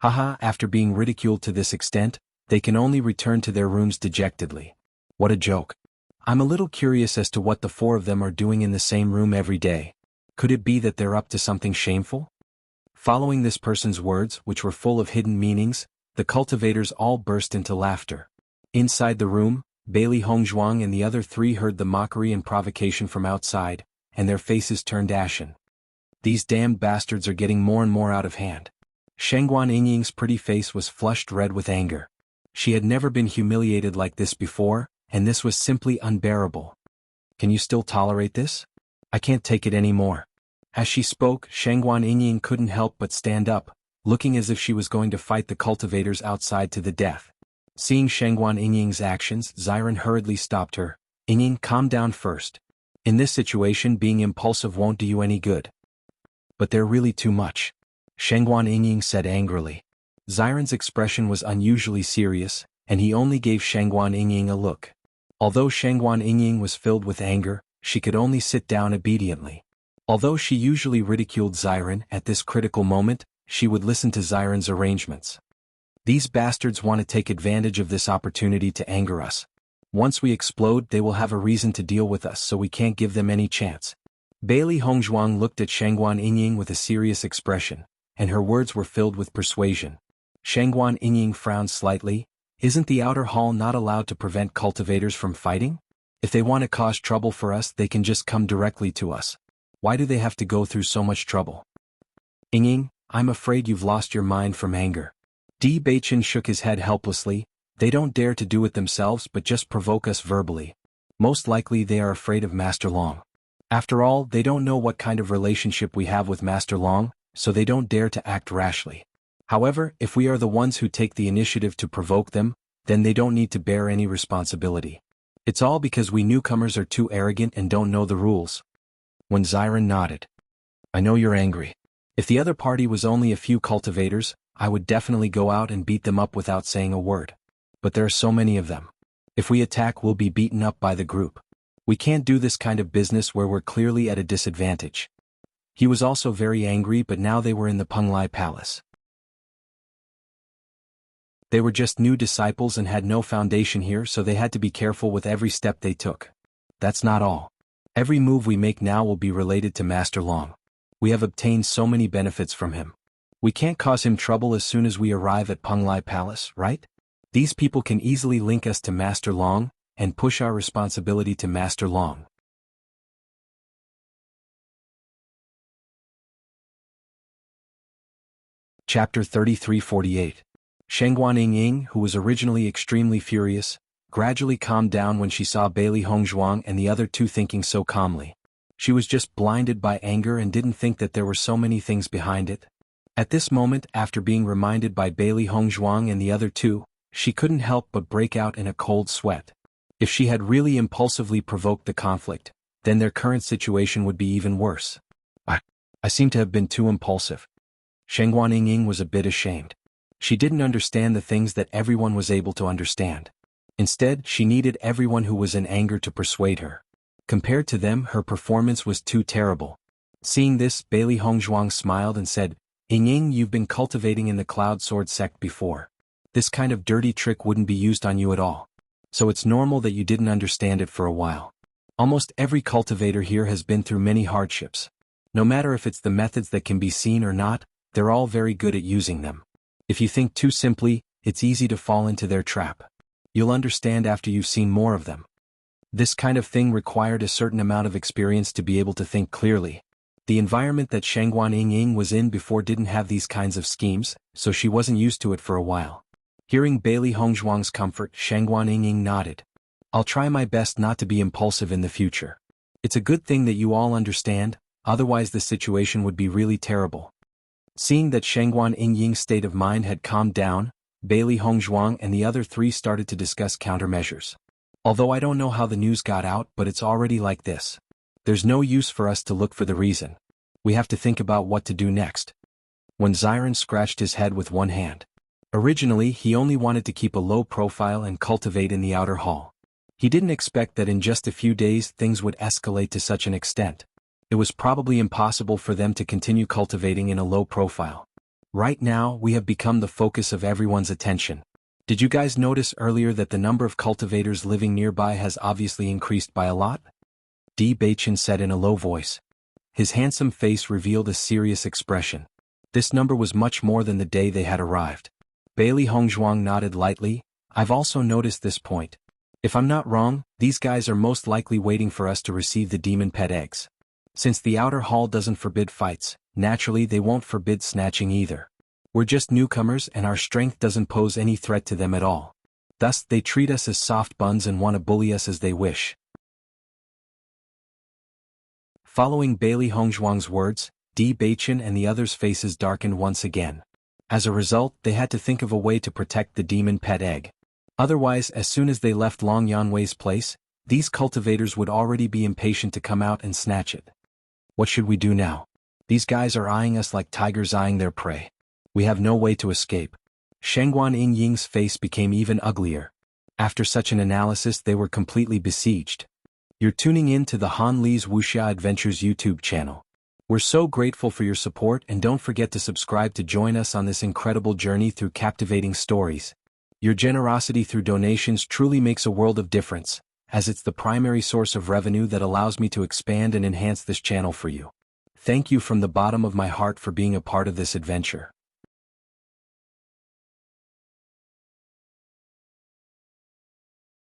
Haha, after being ridiculed to this extent, they can only return to their rooms dejectedly. What a joke. I'm a little curious as to what the 4 of them are doing in the same room every day. Could it be that they're up to something shameful? Following this person's words, which were full of hidden meanings, the cultivators all burst into laughter. Inside the room, Bailey Hongzhuang and the other 3 heard the mockery and provocation from outside, and their faces turned ashen. These damned bastards are getting more and more out of hand. Shengguan Yingying's pretty face was flushed red with anger. She had never been humiliated like this before, and this was simply unbearable. Can you still tolerate this? I can't take it anymore. As she spoke, Shengguan Yingying couldn't help but stand up, looking as if she was going to fight the cultivators outside to the death. Seeing Shengguan Yingying's actions, Xiren hurriedly stopped her. Yingying, calm down first. In this situation, being impulsive won't do you any good. But they're really too much. Shengguan Yingying said angrily. Xiren's expression was unusually serious, and he only gave Shengguan Yingying a look. Although Shengguan Yingying was filled with anger, she could only sit down obediently. Although she usually ridiculed Xiren, at this critical moment, she would listen to Xiren's arrangements. These bastards want to take advantage of this opportunity to anger us. Once we explode, they will have a reason to deal with us, so we can't give them any chance. Bailey Hongzhuang looked at Shengguan Yingying with a serious expression, and her words were filled with persuasion. Shengguan Yingying frowned slightly. Isn't the outer hall not allowed to prevent cultivators from fighting? If they want to cause trouble for us, they can just come directly to us. Why do they have to go through so much trouble? Yingying, I'm afraid you've lost your mind from anger. Di Beichen shook his head helplessly. They don't dare to do it themselves but just provoke us verbally. Most likely they are afraid of Master Long. After all, they don't know what kind of relationship we have with Master Long, so they don't dare to act rashly. However, if we are the ones who take the initiative to provoke them, then they don't need to bear any responsibility. It's all because we newcomers are too arrogant and don't know the rules. When Xiren nodded. I know you're angry. If the other party was only a few cultivators, I would definitely go out and beat them up without saying a word. But there are so many of them. If we attack, we'll be beaten up by the group. We can't do this kind of business where we're clearly at a disadvantage. He was also very angry, but now they were in the Penglai Palace. They were just new disciples and had no foundation here, so they had to be careful with every step they took. That's not all. Every move we make now will be related to Master Long. We have obtained so many benefits from him. We can't cause him trouble as soon as we arrive at Penglai Palace, right? These people can easily link us to Master Long, and push our responsibility to Master Long. Chapter 33-48. Shengguan Ying, who was originally extremely furious, gradually calmed down when she saw Bailey Hongzhuang and the other two thinking so calmly. She was just blinded by anger and didn't think that there were so many things behind it. At this moment, after being reminded by Bailey Hongzhuang and the other two, she couldn't help but break out in a cold sweat. If she had really impulsively provoked the conflict, then their current situation would be even worse. I seem to have been too impulsive. Shengguan Ying was a bit ashamed. She didn't understand the things that everyone was able to understand. Instead, she needed everyone who was in anger to persuade her. Compared to them, her performance was too terrible. Seeing this, Bailey Hongzhuang smiled and said, Ying, you've been cultivating in the Cloud Sword sect before. This kind of dirty trick wouldn't be used on you at all. So it's normal that you didn't understand it for a while. Almost every cultivator here has been through many hardships. No matter if it's the methods that can be seen or not, they're all very good at using them. If you think too simply, it's easy to fall into their trap. You'll understand after you've seen more of them. This kind of thing required a certain amount of experience to be able to think clearly. The environment that Shengguan Ying was in before didn't have these kinds of schemes, so she wasn't used to it for a while. Hearing Bailey Hongzhuang's comfort, Shengguan Ying nodded. I'll try my best not to be impulsive in the future. It's a good thing that you all understand, otherwise the situation would be really terrible. Seeing that Shengguan Ying's state of mind had calmed down, Bailey Hongzhuang and the other three started to discuss countermeasures. Although I don't know how the news got out, but it's already like this. There's no use for us to look for the reason. We have to think about what to do next. When Xiren scratched his head with one hand. Originally, he only wanted to keep a low profile and cultivate in the outer hall. He didn't expect that in just a few days things would escalate to such an extent. It was probably impossible for them to continue cultivating in a low profile. Right now, we have become the focus of everyone's attention. Did you guys notice earlier that the number of cultivators living nearby has obviously increased by a lot? Di Beichen said in a low voice. His handsome face revealed a serious expression. This number was much more than the day they had arrived. Bailey Hongzhuang nodded lightly. I've also noticed this point. If I'm not wrong, these guys are most likely waiting for us to receive the demon pet eggs. Since the outer hall doesn't forbid fights, naturally they won't forbid snatching either. We're just newcomers and our strength doesn't pose any threat to them at all. Thus, they treat us as soft buns and want to bully us as they wish. Following Bailey Hongzhuang's words, Di Beichen and the others' faces darkened once again. As a result, they had to think of a way to protect the demon pet egg. Otherwise, as soon as they left Long Yanwei's place, these cultivators would already be impatient to come out and snatch it. What should we do now? These guys are eyeing us like tigers eyeing their prey. We have no way to escape. Shengguan Ying's face became even uglier. After such an analysis, they were completely besieged. You're tuning in to the Han Li's Wuxia Adventures YouTube channel. We're so grateful for your support and don't forget to subscribe to join us on this incredible journey through captivating stories. Your generosity through donations truly makes a world of difference, as it's the primary source of revenue that allows me to expand and enhance this channel for you. Thank you from the bottom of my heart for being a part of this adventure.